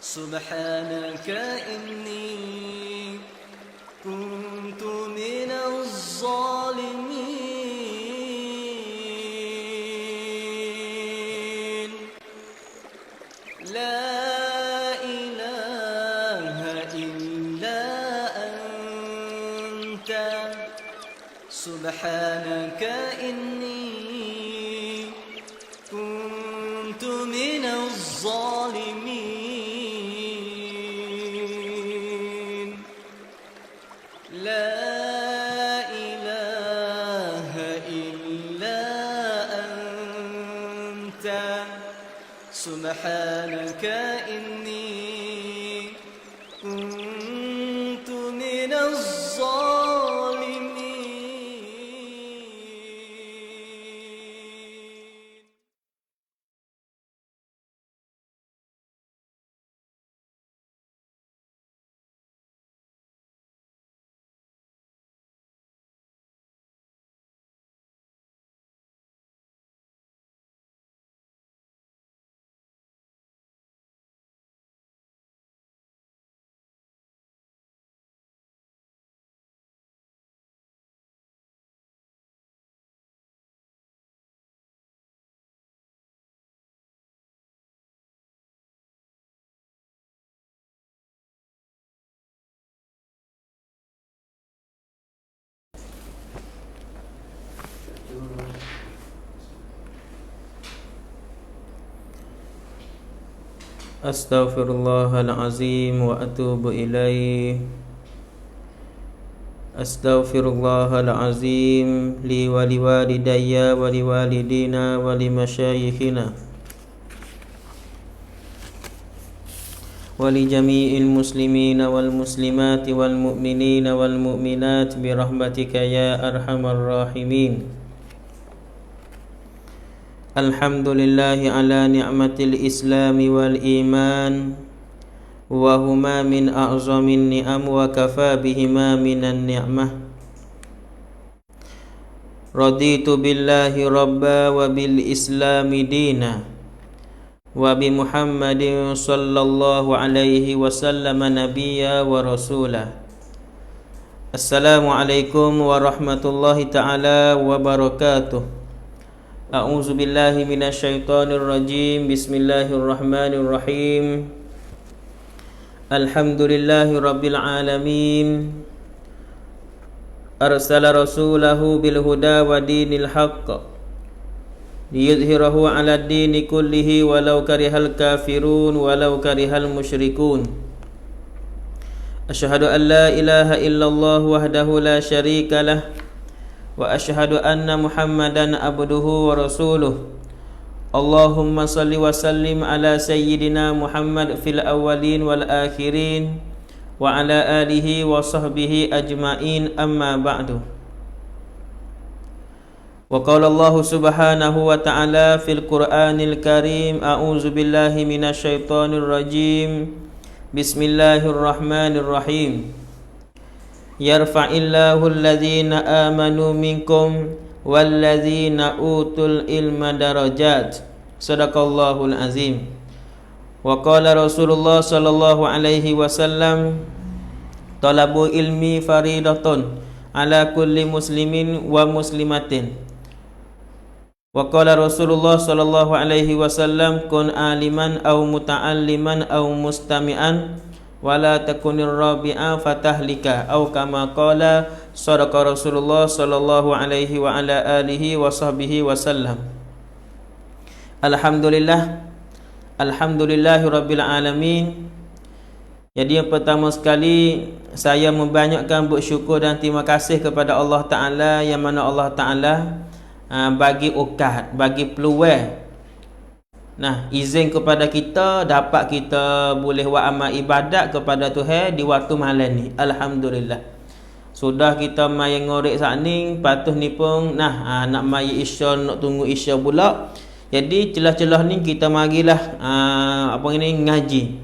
سبحانك إني كنت من الظالمين لا إله إلا أنت سبحانك إني كنت من الظالمين لا إله إلا أنت سبحانك إني كنت من الظالمين. Astaghfirullahalazim wa atubu ilaih. Astaghfirullahalazim li wa liwalidayya wa liwalidina wa limasyayikhina wa li jami'il muslimina wal muslimati wal mu'minina wal mu'minat bi rahmatika ya arhamar rahimin. Alhamdulillahi ala ni'matil islami wal iman wa huma min a'zamin ni'am wa kafa bihima minan ni'mah. Raditu billahi rabba wa bil islami dina wa bi Muhammadin sallallahu alaihi wasallam nabiyya wa rasula. Assalamualaikum warahmatullahi ta'ala wabarakatuh. A'udzu billahi minasyaitonir rajim. Bismillahirrahmanirrahim. Alhamdulillahi rabbil alamin. Arsala rasulahu bil huda wa dinil haqq liyudhhirahu 'ala ad-dini kullihi walau karihal kafirun walau karihal musyrikun. Asyhadu an la ilaha illallah wahdahu la syarika lah wa asyhadu anna Muhammadan abduhu wa rasuluh. Allahumma salli wa sallim ala sayyidina Muhammad fil awwalin wal akhirin wa ala alihi wa sahbihi ajma'in, amma ba'du. Wa qala Allah subhanahu wa ta'ala fil Qur'anil Karim, a'udzu billahi minasyaitonir rajim. Bismillahirrahmanirrahim. Yarfa'illahu alladhina amanu minkum walladhina utul ilma darajat. Sadaqallahul azim. Wa qala Rasulullah sallallahu alaihi wasallam, talabu ilmi faridatun ala kulli muslimin wa muslimatin. Wa qala Rasulullah sallallahu alaihi wasallam, kun aliman aw muta'alliman aw mustami'an wala takunir rabi'a fatahlika, au kama qala sadaqa Rasulullah sallallahu alaihi wa ala alihi wa sahbihi wasallam. Alhamdulillah, alhamdulillahi rabbil alamin. Jadi yang pertama sekali saya membanyakkan bersyukur dan terima kasih kepada Allah Ta'ala, yang mana Allah Ta'ala bagi ukat, bagi peluang, izin kepada kita dapat kita boleh buat amal ibadat kepada Tuhan di waktu malam ni. Alhamdulillah. Sudah kita mai ngorek saat ni, patuh ni pun nak mai isya, nak tunggu isya pula. Jadi celah-celah ni kita marilah ngaji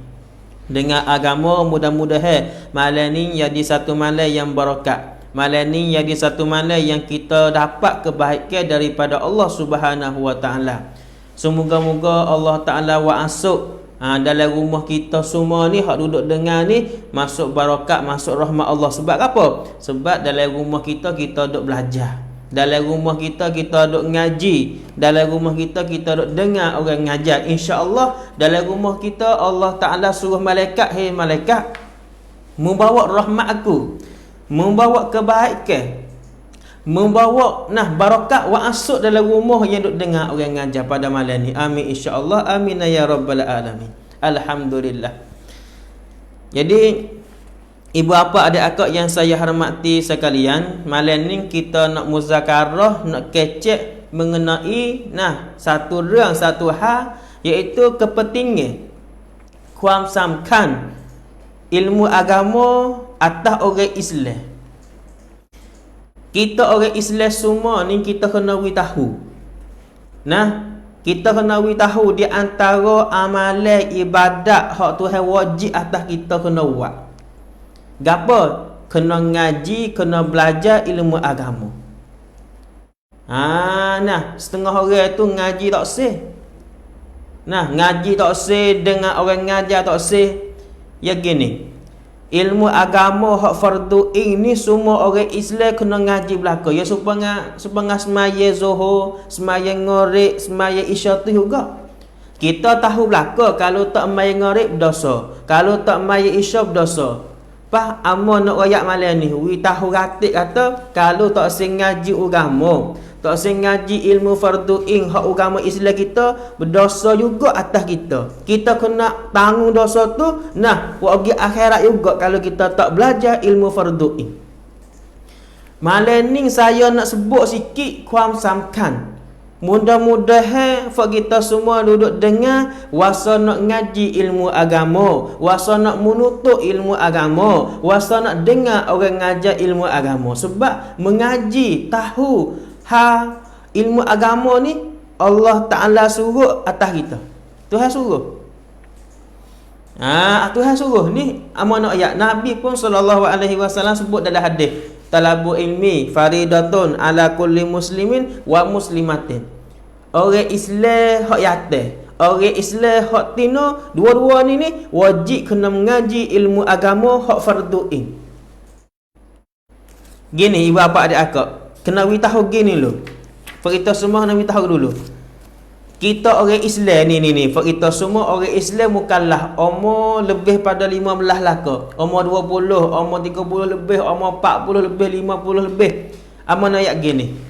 dengan agama. Mudah-mudahan malam ni jadi satu malam yang barakat. Malam ni jadi satu malam yang kita dapat kebaikan daripada Allah Subhanahu wa taala. Semoga-moga Allah Ta'ala wa'asuk Dalam rumah kita semua ni hak duduk dengar ni masuk barakat, masuk rahmat Allah. Sebab apa? Sebab dalam rumah kita duduk belajar. Dalam rumah kita duduk ngaji. Dalam rumah kita duduk dengar orang ngajar. Insya-Allah dalam rumah kita Allah Taala suruh malaikat, "Hei malaikat, membawa rahmat aku, membawa kebaikan, membawa barakat wa asuk dalam rumah yang duk dengar orang ngajar pada malam ni." Amin insya-Allah. Amin ya rabbal alamin. Alhamdulillah. Jadi ibu bapa adik akak yang saya hormati sekalian, malam ni kita nak muzakarah, nak kecek mengenai satu rang, satu hal, iaitu kepentingan kuam samkan ilmu agama atas orang Islam. Kita orang Islam semua ni kita kena tahu. Kita kena tahu di antara amalan ibadat hak Tuhan wajib atas kita kena buat. Gapo? Kena ngaji, kena belajar ilmu agama. Setengah orang tu ngaji tak sah. Ngaji tak sah, dengan orang ngajar tak sah. Ya gini. Ilmu agama hak fardu ini semua orang Islam kena ngaji belaka. Ya supaya semaya zuhur, semaya ngorek, semaya isya tu juga. Kita tahu belaka kalau tak maya ngorek berdosa, kalau tak maya isya berdosa. Pas amun nak royak malam ni, we tahu ratik kata kalau tak sing ngaji agama, tak sing ngaji ilmu fardu in hak agama Islam kita, berdosa juga atas kita. Kita kena tanggung dosa tu pergi akhirat juga kalau kita tak belajar ilmu fardu in. Malam ni saya nak sebut sikit kuam samkan. Mudah-mudahan kita semua duduk dengar wasa nak ngaji ilmu agama, wasa nak menuntut ilmu agama, wasa nak dengar orang ngajar ilmu agama. Sebab mengaji, tahu ilmu agama ni Allah Ta'ala suruh atas kita. Tuhan suruh. Tuhan suruh ni amanah ayat. Nabi pun sallallahu alaihi wasallam sebut dalam hadis, talabu ilmi faridatun ala kulli muslimin wa muslimatin. Orang Islam hak yatim, orang Islam hak tino, dua-dua ni wajib kena mengaji ilmu agama hak fardu in. Gini ibu bapa adik akak, kena tahu gini dulu. Kita semua kena tahu dulu. Kita orang Islam ni kita semua orang Islam mukallaf, umur lebih pada 15 laka, umur 20, umur 30 lebih, umur 40 lebih, 50 lebih. Amanah ayat gini.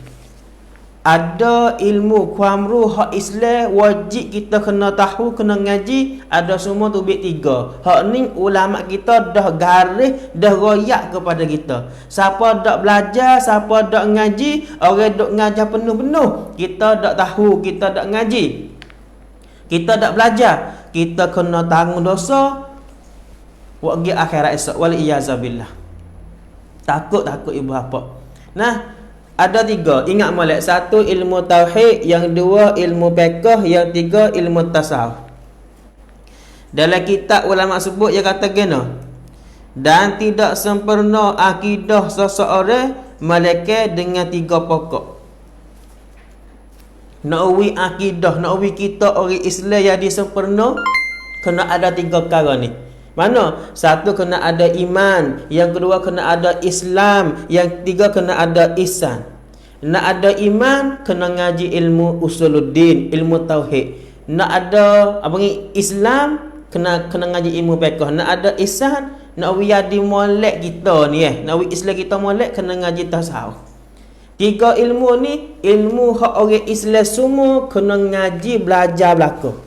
Ada ilmu kuamru hak Islam wajib kita kena tahu, kena ngaji. Ada semua tu bit 3. Hak ni ulama kita dah garis, dah royak kepada kita. Siapa dak belajar, siapa dak ngaji, orang dak ngajar penuh-penuh, kita dak tahu, kita dak ngaji, kita dak belajar, kita kena tanggung dosa wagi akhirat esok. Wal iyazabillah. Takut ibu bapa. Ada 3. Ingat molek. 1 ilmu tauhid, yang 2 ilmu fiqh, yang 3 ilmu tasawuf. Dalam kitab ulama sebut dia kata gini, dan tidak sempurna akidah seseorang melainkan dengan 3 pokok. Nak uwi akidah, nak uwi kita orang Islam yang disempurna, kena ada 3 perkara ni. Mana? 1 kena ada iman, yang kedua kena ada Islam, yang 3 kena ada ihsan. Nak ada iman, kena ngaji ilmu usuluddin, ilmu tauhid. Nak ada Islam, kena ngaji ilmu fiqh. Nak ada ihsan, nak wiadi molek kita ni nak wi Islam kita molek, kena ngaji tasawuf. 3 ilmu ni ilmu hak orang Islam semua kena ngaji, belajar belaka.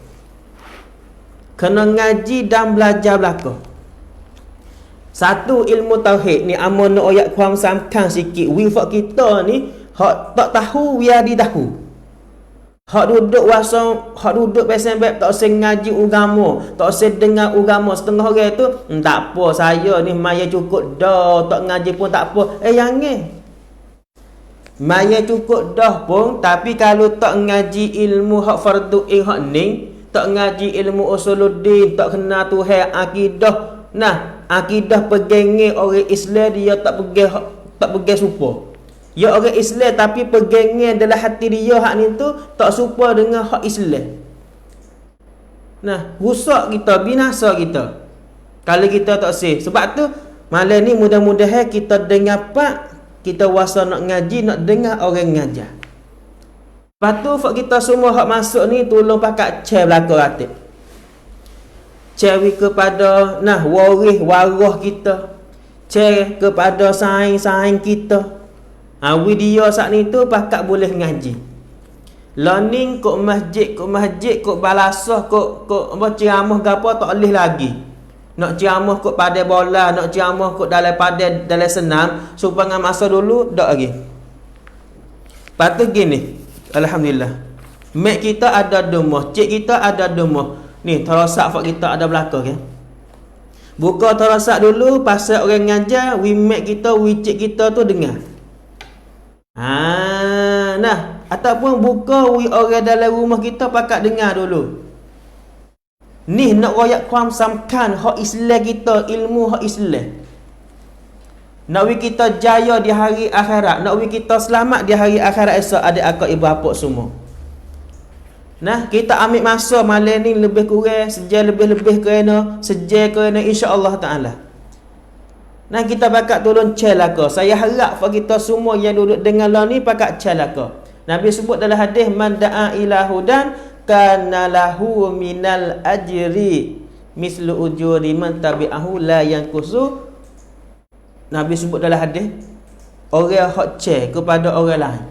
Kena ngaji dan belajar belaka. 1 ilmu tauhid ni amun nak ayat kuam samkan sikit. Wifak kita ni hak tak tahu biar ditahu. Hak duduk pasal bab tak usah ngaji agama, tak usah dengar agama. Setengah orang tu tak apa, saya ni maya cukup dah, tak ngaji pun tak apa. Jangan. Maya cukup dah pun, tapi kalau tak ngaji ilmu hak fardu hak ni, tak ngaji ilmu usuluddin, tak kenal Tuhan, akidah. Akidah pegangnya orang Islam dia tak pegang supa. Ya orang Islam tapi pegangnya dalam hati dia hak ni tu tak serupa dengan hak Islam. Nah, rusak kita, binasa kita. Kalau kita tak sih. Sebab tu malam ni mudah-mudahan kita dengar pak, kita wasa nak ngaji, nak dengar orang ngajar. Lepas tu kita semua hak masuk ni tolong pakat share belakang ratib. Share kepada waris warah kita. Share kepada saing-saing kita. Video saat ni tu pakat boleh ngaji. Learning kok masjid, kok balasah, kok apa ceramah gapo tak boleh lagi. Nak ceramah kok padai bola, nak ceramah kok dalam padai dalam senam, supaya masa dulu dak lagi. Patut gini. Alhamdulillah. Mak kita ada demah, cik kita ada demah. Ni terasak fak kita ada belakang kan. Buka terasak dulu pasal orang ngajar, mak kita, cik kita tu dengar. Ataupun buka orang dalam rumah kita pakat dengar dulu. Ni nak royak samkan hak Islam kita, ilmu hak Islam. Nak kita jaya di hari akhirat, nak kita selamat di hari akhirat esok, adik akak ibu bapa semua. Kita ambil masa malam ni lebih kurang sejam lebih kerana insya-Allah taala. Kita pakat tolong celaka. Saya harap kita semua yang duduk dengar lah ni pakat celaka. Nabi sebut dalam hadis, man da'a ila hudan kana lahu minal ajri mislu ujuri man tabi'ahu la yanqusu. Nabi sebut dalam hadis, orang hak share kepada orang lain.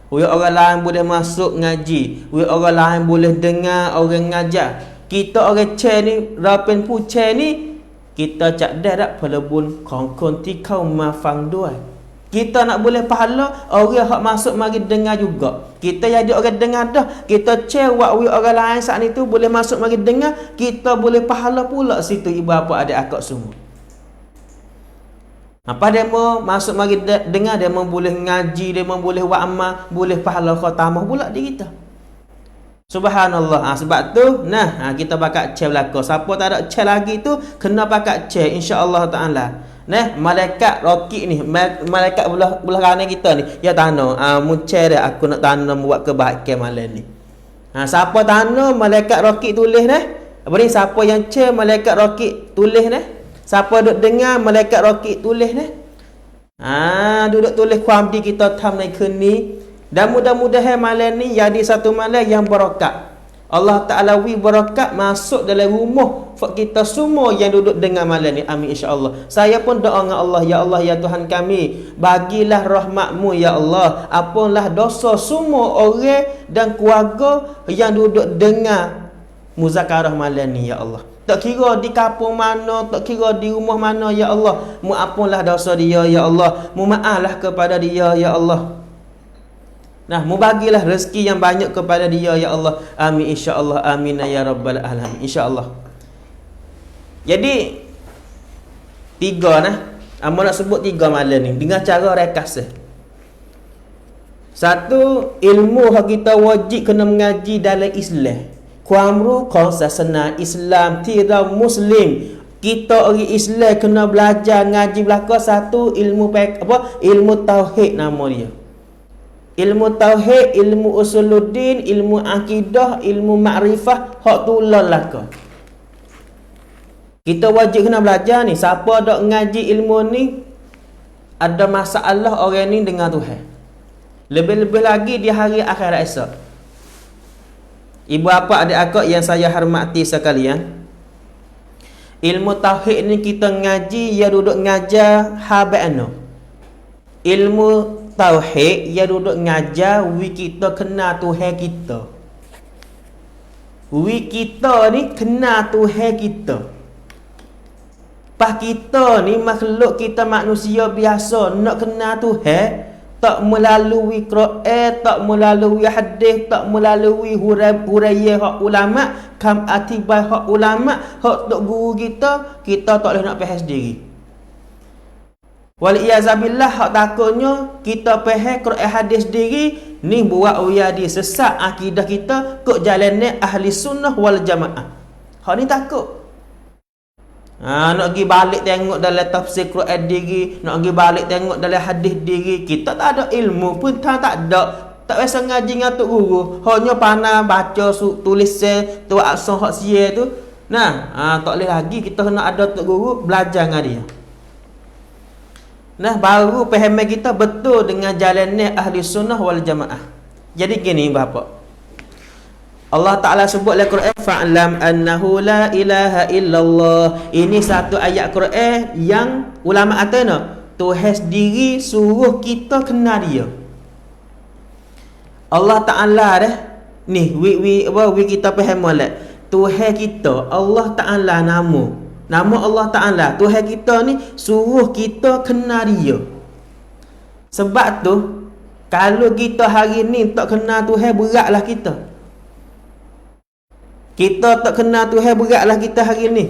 Orang lain boleh masuk ngaji, orang lain boleh dengar orang ngajar. Kita orang share ni, rapen pu share ni, kita cak dah tak pelebun kongkong tikau mafang dua. Kita nak boleh pahala, orang hak masuk mari dengar juga. Kita jadi orang dengar dah, kita cewak orang lain saat ni tu boleh masuk mari dengar, kita boleh pahala pula situ ibu bapa adik akak semua. Apa dia mau masuk mari dengar, dia mau boleh ngaji, dia mau boleh buat amal, boleh pahala khatamah pula di kita. Subhanallah. Sebab tu kita pakat cek belaka. Siapa tak ada cek lagi tu kena pakat cek insya-Allah taala. Malaikat rokik ni, malaikat belah kanan kita ni, ya tano mu cek dah aku nak tano buat kebahagiaan malam ni. Siapa tano malaikat rokik tulis apa ni, siapa yang cek malaikat rokik tulis siapa duk dengar malaikat rokik tulis duduk tulis kuam di kita tham naik ni. Dan mudah-mudahan malam ni jadi satu malam yang barakat. Allah Ta'ala barakat masuk dalam rumah kita semua yang duduk dengar malam ni. Amin insya-Allah. Saya pun doa dengan Allah, ya Allah ya Tuhan kami, bagilah rahmat-Mu ya Allah, ampunlah dosa semua orang dan keluarga yang duduk dengar muzakarah malam ni ya Allah. Tak kira di kampung mana, tak kira di rumah mana ya Allah, Mu ampunlah dosa dia ya Allah, Mu maaflah kepada dia ya Allah. Mu bagilah rezeki yang banyak kepada dia ya Allah. Amin insya-Allah. Amin ya rabbal alamin. Insya-Allah. Jadi 3 Amal nak sebut 3 malam ni dengan cara rekas. Satu, ilmu yang kita wajib kena mengaji dalam Islam. Kuamru konsasana Islam tira muslim. Kita orang Islam kena belajar ngaji belaka. Satu, ilmu ilmu tauhid nama dia. Ilmu tauhid, ilmu usuluddin, ilmu akidah, ilmu makrifah, hak tu lelaka. Kita wajib kena belajar ni. Siapa dak ngaji ilmu ni, ada masalah orang ni dengan Tuhan. Lebih-lebih lagi di hari akhirat esok. Ibu bapa adik akak yang saya hormati sekalian, ilmu tauhid ni kita ngaji, ya duduk ngajar habano. Ilmu tauhid ya duduk ngajar kita kena Tuhan kita. Kita ni kena Tuhan kita. Pas kita ni makhluk, kita manusia biasa nak kena Tuhan, tak melalui Quran, tak melalui hadis, tak melalui huraian hak ulama, kam atibai hak ulama, hak tok guru kita tak boleh nak faham sendiri. Waliyazabillah, hak takutnya kita faham Quran hadis sendiri ni buat jadi sesat akidah kita kok jalannya ahli sunnah wal jamaah. Hak ni takut. Nak pergi balik tengok dalam tafsir Quran diri, nak pergi balik tengok dalam hadis diri, kita tak ada ilmu pun tak ada tak biasa ngaji dengan tok guru, hanya pandai baca tulis tu aksar hak sia tu. Nah, tak boleh lagi, kita kena ada tok guru belajar dengan dia. Nah, baru pahaman kita betul dengan jalannya ahli sunnah wal jamaah. Jadi gini Bapak, Allah Ta'ala sebut dalam Quran, fa'lam annahu la ilaha illallah. Ini satu ayat Quran yang ulama kata Tuhan sendiri suruh kita kenal dia. Allah Ta'ala dah ni we kita faham molek. Tuhan kita Allah Ta'ala nama Allah Ta'ala. Tuhan kita ni suruh kita kenal dia. Sebab tu kalau kita hari ni tak kenal Tuhan, beratlah kita. Kita tak kenal Tuhan, beratlah kita hari ni.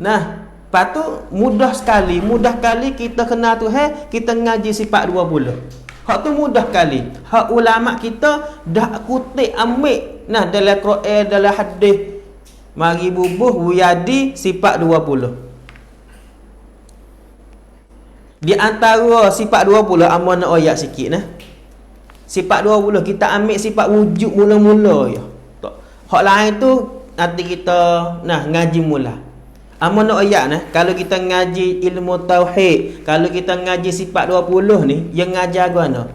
Nah, lepas tu mudah sekali kita kenal Tuhan, kita ngaji sifat 20. Hak tu mudah kali. Hak ulama kita dah kutip ambil dalam Quran, dalam hadis. Mari bubuh wiyadi sifat 20. Di antara sifat 20 amun nak ayat sikit Sifat 20 kita ambil sifat wujud mula-mula ya. Hak lain tu nanti kita ngaji mula. Amun nak ayat kalau kita ngaji ilmu tauhid, kalau kita ngaji sifat 20 ni, yang ngajar guna.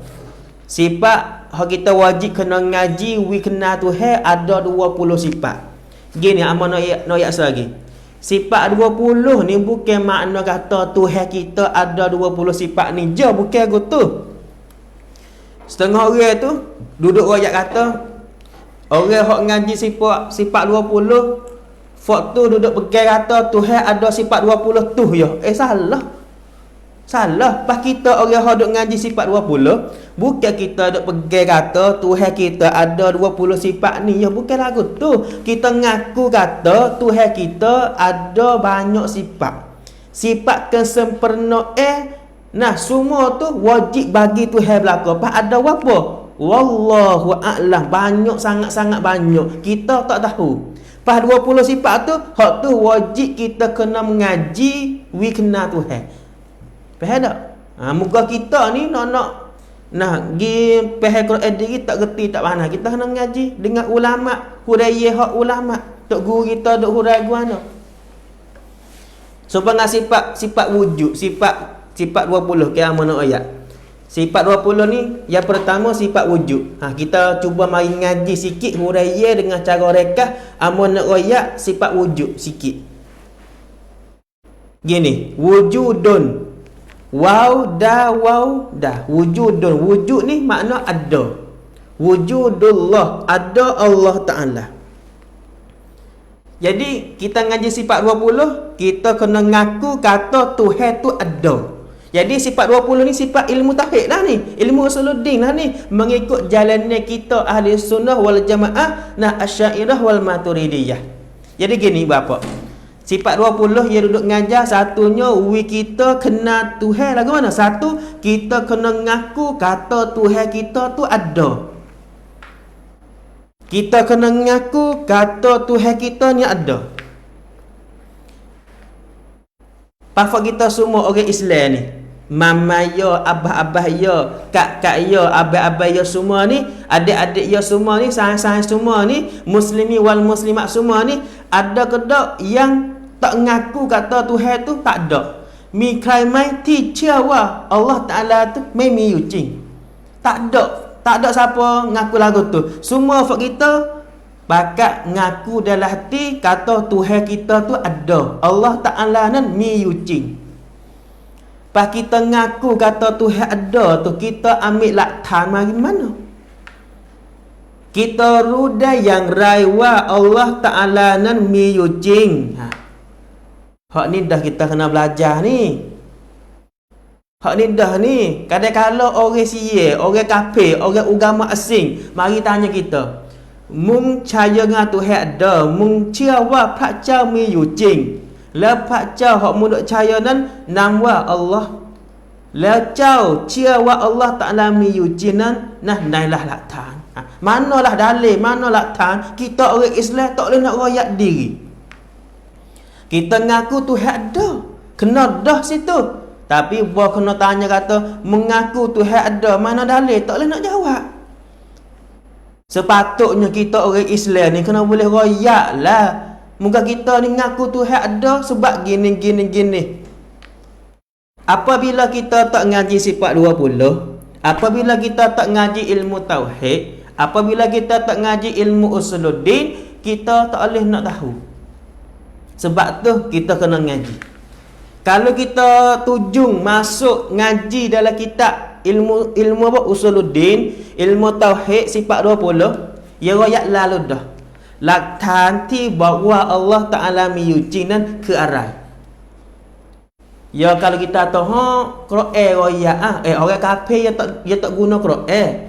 Sifat hak kita wajib kena ngaji, kenal Tuhan ada 20 sifat. Gini amun nak ayat lagi. Sifat 20 ni bukan makna kata Tuhan kita ada 20 sifat ni je, bukan gitu. Setengah orang tu duduk ayat kata orang hak ngaji sifat 20 Fak tu duduk pegang kata Tuhan ada sifat 20 tu ya. Salah. Pas kita orang yang duk ngaji sifat 20, bukan kita duk pegang kata Tuhan kita ada 20 sifat ni ya, bukan lagu tu. Kita ngaku kata Tuhan kita ada banyak sifat. Sifat kesempurnaan semua tu wajib bagi Tuhan belaka. Pas ada apa? Wallahu a'lam. Banyak, sangat-sangat banyak. Kita tak tahu. Pas 20 sifat tu, hak tu wajib kita kena mengaji, kenal Tuhan. Faham tak? Muka kita ni nak gi faham Quran diri tak gerti tak mana. Kita kena mengaji dengan ulama, huraiya hak ulama. Tok guru kita duk hurai guana. So dengan sifat wujud, sifat 20 ke mana ayat. Sifat 20 ni yang pertama sifat wujud. Kita cuba mari ngaji sikit huraiya dengan cara rekah amun nak royak sifat wujud sikit. Gini, wujudun. Waw dah. Wujudun. Wujud ni makna ada. Wujudullah, ada Allah Ta'ala. Jadi kita ngaji sifat 20, kita kena ngaku kata Tuhan tu ada. Jadi sifat 20 ni sifat ilmu tauhid lah ni, ilmu usuluddin lah ni, mengikut jalannya kita ahli sunnah wal jamaah asy'ariyah wal maturidiyah. Jadi gini Bapak, sifat 20 yang duduk ngajar, satunya kita kenal Tuhan lagu mana? Satu, kita kena ngaku kata Tuhan kita tu ada. Kita kena ngaku kata Tuhan kita ni ada. Pafak kita semua orang Islam ni, mama ya, abah-abah ya, kak-kak ya, abah-abah ya semua ni, adik-adik ya semua ni, sains-sains semua ni, muslimi wal muslimat semua ni, ada kedak yang tak ngaku kata Tuhan tu? Tak ada. Mi khai mai ti cewa Allah Ta'ala tu mai mi yucing. Tak ada siapa ngaku lagu tu. Semua fak kita bakat ngaku dalam hati kata Tuhan kita tu ada. Allah Ta'ala nan mi yucing. Pas kita ngaku kata Tuhan ada tu, kita ambil laktan mari mana? Kita rudai yang raiwa Allah Ta'ala nan mi yucing. Hak ni dah kita kena belajar ni. Hak ni dah ni. Kadang-kadang orang sia, orang kafir, orang agama asing mari tanya kita, mung percaya dengan Tuhan ada, mung cewa pak cao mi yucing. La pak cao hak mu duk percaya nan namwa Allah. La cao cewa Allah Ta'ala mi yucing nan nailah laktan. Manalah dalil, mana laktan? Kita orang Islam tak boleh nak royak diri. Kita ngaku Tuhan ada, kena dah situ. Tapi bah kena tanya kata mengaku Tuhan ada, mana dalil? Tak boleh nak jawab. Sepatutnya kita orang Islam ni kena boleh royak lah. Muka kita ni ngaku Tuhan ada sebab gini. Apabila kita tak ngaji sifat 20, apabila kita tak ngaji ilmu tauhid, apabila kita tak ngaji ilmu usuluddin, kita tak boleh nak tahu. Sebab tu kita kena ngaji. Kalau kita tujung masuk ngaji dalam kitab ilmu apa usuluddin, ilmu tauhid sifat 20, ya royak lalu dah. Laktan ti bahawa Allah Taala miyucinan ke arah. Ya kalau kita tahu Quran royak orang kafir ya tak guna Quran.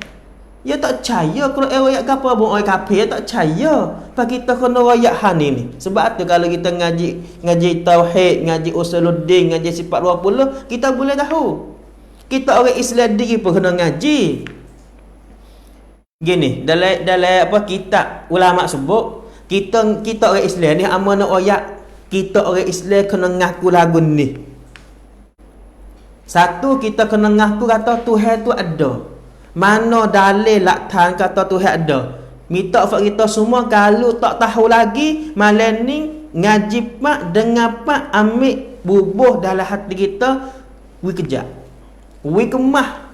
Ya tak percaya Quran royak apa pun orang kafir ya tak percaya. Pak kita kena royak han ni. Sebab tu kalau kita ngaji tauhid, ngaji usuluddin, ngaji sifat 20, kita boleh tahu. Kita orang Islam diri pun kena ngaji. Gini, dalam apa kitab ulama sebut, kita orang Islam ni amanah royak. Kita orang Islam kena ngaku lagu ni. Satu, kita kena ngaku kata Tuhan tu ada. Mana dalil laktan kata Tuhan ada? Minta fak kita semua kalau tak tahu lagi malam ni ngaji pak dengar pak ambil bubuh dalam hati kita, we kejap. We kemah.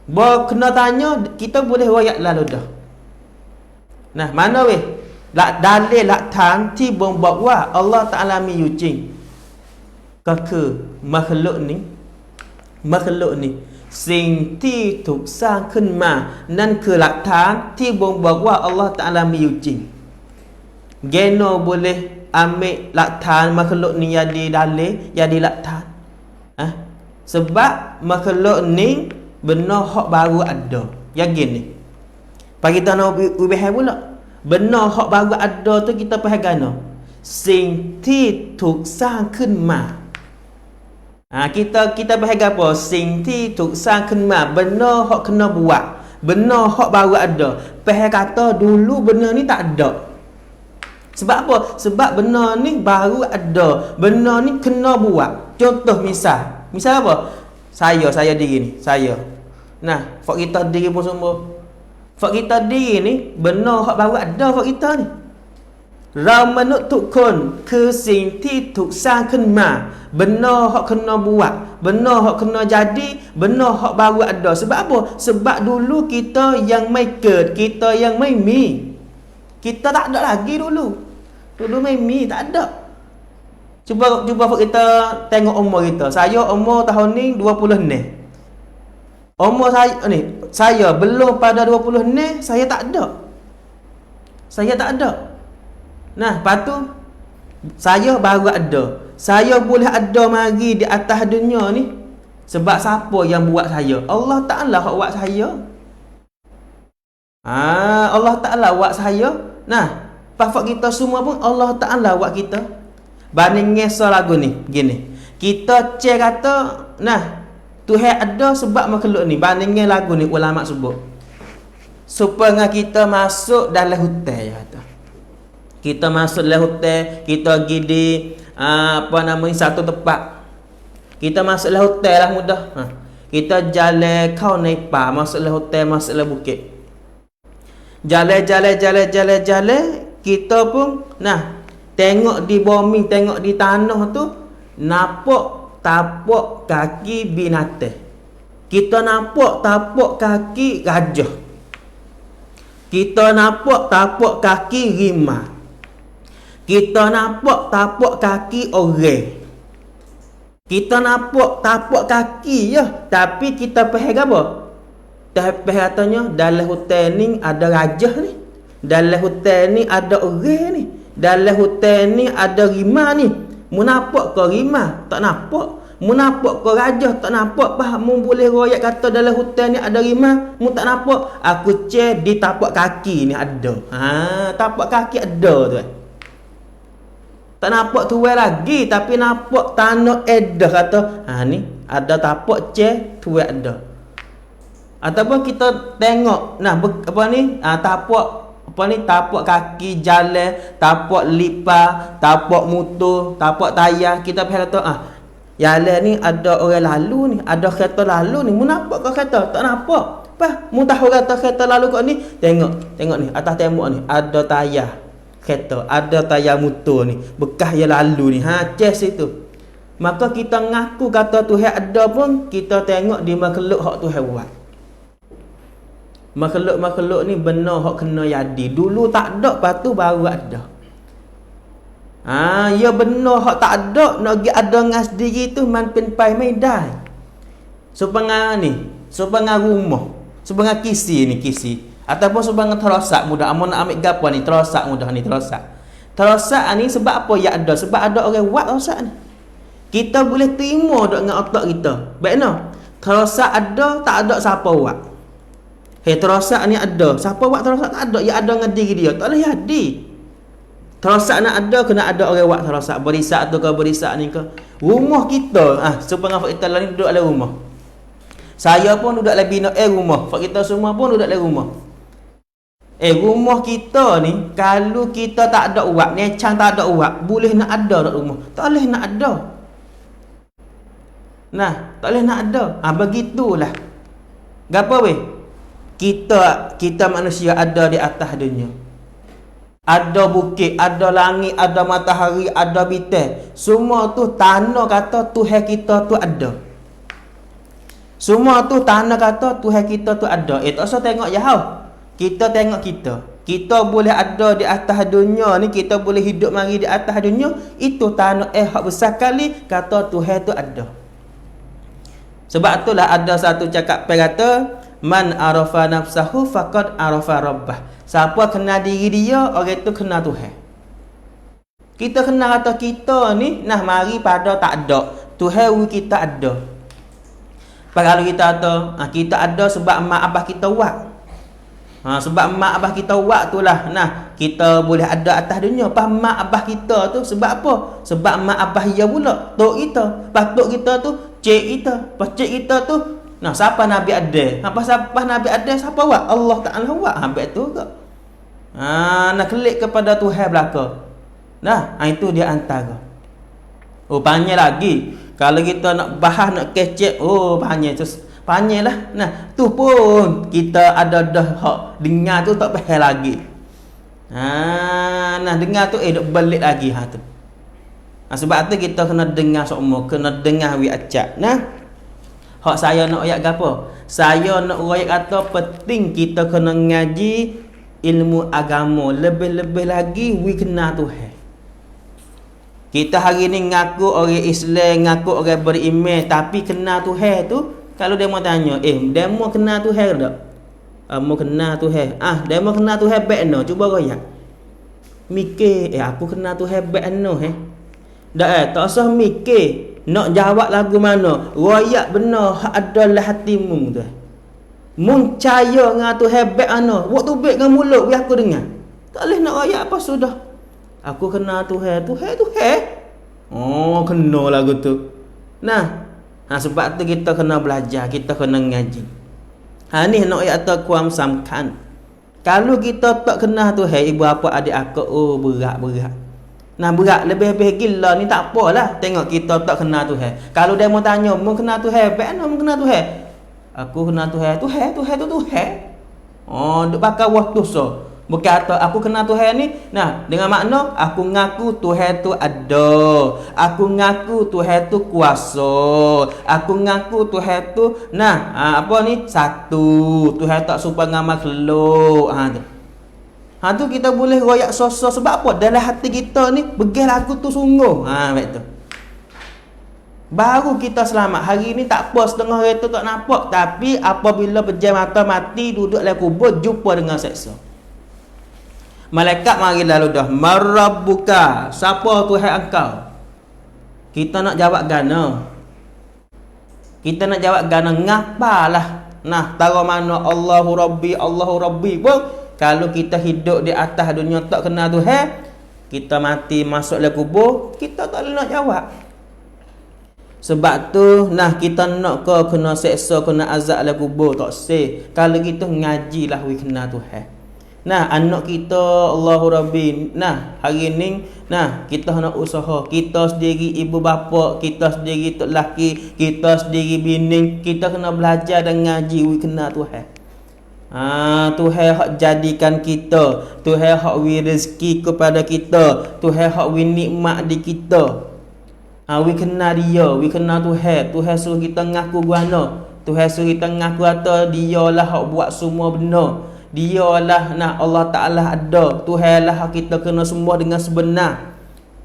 Ba kena tanya kita boleh royak lalu dah. Nah, mana weh? Dalil laktan ti bom bawa Allah Taala mi yucing. Kaka makhluk niสิ่งที่ถูกสร้างขึ้นมานั่นคือหลักฐานที่บ่งบอกว่าอัลลอฮฺตะอาลามีอยู่จริง Geno boleh ambil หลักฐาน makhluk ni jadi dalil, jadi หลักฐาน sebab makhluk ni benar hak baru ada. Yang gini pak kita nak ubah pula benar hak baru ada tu kita faham kan? สิ่งที่ถูกสร้างขึ้นมา kita bahas apa? สิ่งที่ถูกสร้างขึ้นมา benar hak kena buat, benar hak baru ada. Faham kata dulu benar ni tak ada. Sebab apa? Sebab benar ni baru ada, benar ni kena buat. Contoh misal apa? Saya diri ni, saya. Nah, fak kita diri pun semua. Fak kita diri ni benar hak baru ada fak kita ni. เรามนุษย์ทุกคนคือสิ่งที่ถูกสร้างขึ้นมา benar hak kena buat, benar hak kena jadi, benar hak baru ada. Sebab apa? Sebab dulu kita yang mai ket, kita yang mai mi. Kita tak ada lagi dulu. Dulu mai mi tak ada. Cuba kita tengok umur kita. Saya umur tahun ni 20 ni. Umur saya belum pada 20 ni, saya tak ada. Saya tak ada. Nah, lepas tu saya baru ada. Saya boleh ada mari di atas dunia ni sebab siapa yang buat saya? Allah Taala hak buat saya. Allah Taala buat saya. Nah, pafak kita semua pun Allah Taala buat kita. Banding ngesa lagu ni gini. Kita cek kata nah, Tuhan ada sebab makhluk ni. Banding lagu ni ulama sebut. Supaya kita masuk dalam hutan kata. Kita masuk dalam hutan, kita pergi di satu tempat. Kita masuk dalam hutan lah mudah. Kita jalan kau naik pa, masuk dalam hutan, masuk dalam bukit. Jalan, kita pun nah, tengok di bumi, tengok di tanah tu, nampak tapak kaki binatang. Kita nampak tapak kaki gajah. Kita nampak tapak kaki rimau. Kita nampak tapak kaki orang. Kita nampak tapak kaki ya, tapi kita faham apa? Tapi katanya dalam hutan ni ada gajah ni. Dalam hutan ni ada orang ni. Dalam hutan ni ada rimau ni. Mu nampak ke rimau? Tak nampak. Mu nampak ke gajah? Tak nampak. Mu boleh royak kata dalam hutan ni ada rimau? Mu tak nampak. Aku cek di tapak kaki ni ada. Tapak kaki ada tu. Tak nampak tuai lagi, tapi nampak tanah edah kata, ni ada tapak cek tuai ada. Ataupun kita tengok tapak kaki jalan, tapak lipa, tapak motor, tapak tayar, kita faham kata Jalan ni ada orang lalu ni, ada kereta lalu ni. Mu nampak ke kereta? Tak nampak. Apa? Mu tahu kata kereta lalu kat ni? Tengok ni, atas tembok ni ada tayar kereta, ada tayar motor ni, bekas yang lalu ni. Ces itu. Maka kita ngaku kata Tuhan ada pun, kita tengok di makhluk hak Tuhan buat. Makhluk-makhluk ni benar hak kena jadi. Dulu tak ada, lepas tu baru ada. Ya benar hak tak ada, nak pergi ada dengan sendiri tu man penpai medan. Sebenarnya ni, sebenarnya rumah, sebenarnya kisi ni kisi. Ataupun sebenarnya terosak mudah. Amun nak ambil gapo ni terosak mudah ni terosak. Terosak ni sebab apa ya ada? Sebab ada orang buat terosak ni. Kita boleh terima dok dengan otak kita. Baik no? Terosak ada, tak ada siapa buat. Terosak ni ada. Siapa buat terosak tak ada, ya ada dengan diri dia. Tak boleh jadi. Terosak nak ada, kena ada orang buat terosak. Berisak tu ke berisak ni ke. Rumah kita, supaya kita lah ni duduk dalam rumah. Saya pun duduk dalam bina rumah. Fak kita semua pun duduk dalam rumah. Rumah kita ni, kalau kita tak ada uap, necang tak ada uap, boleh nak ada dalam rumah. Tak boleh nak ada. Nah, tak boleh nak ada. Begitulah. Gapo weh? Kita manusia ada di atas dunia. Ada bukit, ada langit, ada matahari, ada bintang. Semua tu tanah kata Tuhan kita tu ada. Semua tu tanah kata Tuhan kita tu ada. Tak usah tengok jauh. Kita tengok kita. Kita boleh ada di atas dunia ni, kita boleh hidup mari di atas dunia. Itu tanah hak besar kali kata Tuhan tu ada. Sebab itulah ada satu cakap kata, man arafa nafsahu faqad arafa rabbah. Siapa kenal diri dia, orang tu kenal Tuhan. Kita kenal kata kita ni nah mari pada tak ada. Tuhan kita ada. Kalau kita kita ada sebab mak abah kita buat. Sebab mak abah kita buat itulah nah kita boleh ada atas dunia. Pas mak abah kita tu sebab apa? Sebab mak abah dia pula tok kita. Pas tok kita tu cik kita. Pas cik kita tu nah siapa Nabi ada? Pas Nabi ada siapa buat? Allah Taala buat. Habis tu ke? Nak klik kepada Tuhan belaka. Nah, itu dia antara. Panjang lagi. Kalau kita nak bahas nak kecek, panjang terus. Panjang lah. Nah, tu pun kita ada dah hak dengar tu tak payah lagi. Nah dengar tu duk balik lagi tu. Sebab tu kita kena dengar semua, kena dengar wi acak. Nah, hak saya nak ayat gapo? Saya nak ayat kata penting kita kena ngaji ilmu agama lebih-lebih lagi wi kenal Tuhan. Kita hari ni ngaku orang Islam, ngaku orang beriman, tapi kenal Tuhan tu, kalau dia mau tanya, dia mau kenal Tuhan tak? Mau kenal Tuhan. Dia mau kenal Tuhan baik no, cuba royak. Mikir, aku kenal Tuhan baik no tak usah mikir nak jawab lagu mana. Royak benar adalah hatimu tu. Mun percaya dengan Tuhan baik ano, waktu baik dengan mulut biar aku dengar. Tak boleh nak royak apa sudah. Aku kenal Tuhan. Kena lagu tu. Nah, sebab tu kita kena belajar, kita kena ngaji. Ni nak ayat tu kuam samkan. Kalau kita tak kenal Tuhan, ibu apa adik aku, berat. Nah, berat lebih-lebih gila ni tak apalah. Tengok kita tak kenal Tuhan. Kalau dia mau tanya, mau kenal Tuhan, baik nak mau kenal Tuhan. Aku kenal Tuhan tu Tuhan. Duk bakal waktu so. Berkata aku kenal Tuhan ni, nah dengan makna aku ngaku Tuhan tu ada. Aku ngaku Tuhan tu kuasa. Aku ngaku Tuhan tu satu. Tuhan tak serupa dengan makhluk. Tu kita boleh royak sosok sebab apa? Dalam hati kita ni begil lagu tu sungguh. Baik tu. Baru kita selamat. Hari ni tak apa setengah hari tu tak nampak, tapi apabila pejam mata mati duduk dalam kubur jumpa dengan seksa. Malaikat mari lalu dah, marabbuka, siapa Tuhan engkau? Kita nak jawab gana. Ngapalah. Nah, tahu mana Allahu Rabbi pun kalau kita hidup di atas dunia tak kenal Tuhan, kita mati masuk dalam kubur, kita tak boleh nak jawab. Sebab tu kita nak kena seksa, kena azab dalam kubur tak seh. Kalau kita ngajilah wi kenal Tuhan. Nah, anak kita Allahu Rabbi. Nah, hari ni kita nak usaha. Kita sendiri ibu bapa, kita sendiri tok laki, kita sendiri bini, kita kena belajar dan ngaji, we kena Tuhan. Tuhan hak jadikan kita, Tuhan hak wi rezeki kepada kita, Tuhan hak wi nikmat di kita. We kena dia, we kena Tuhan. Tuhan suruh kita ngaku guana. Tuhan suruh kita ngaku atau dialah hak buat semua benar. Dialah Allah Ta'ala ada. Tuhan lah kita kena semua dengan sebenar.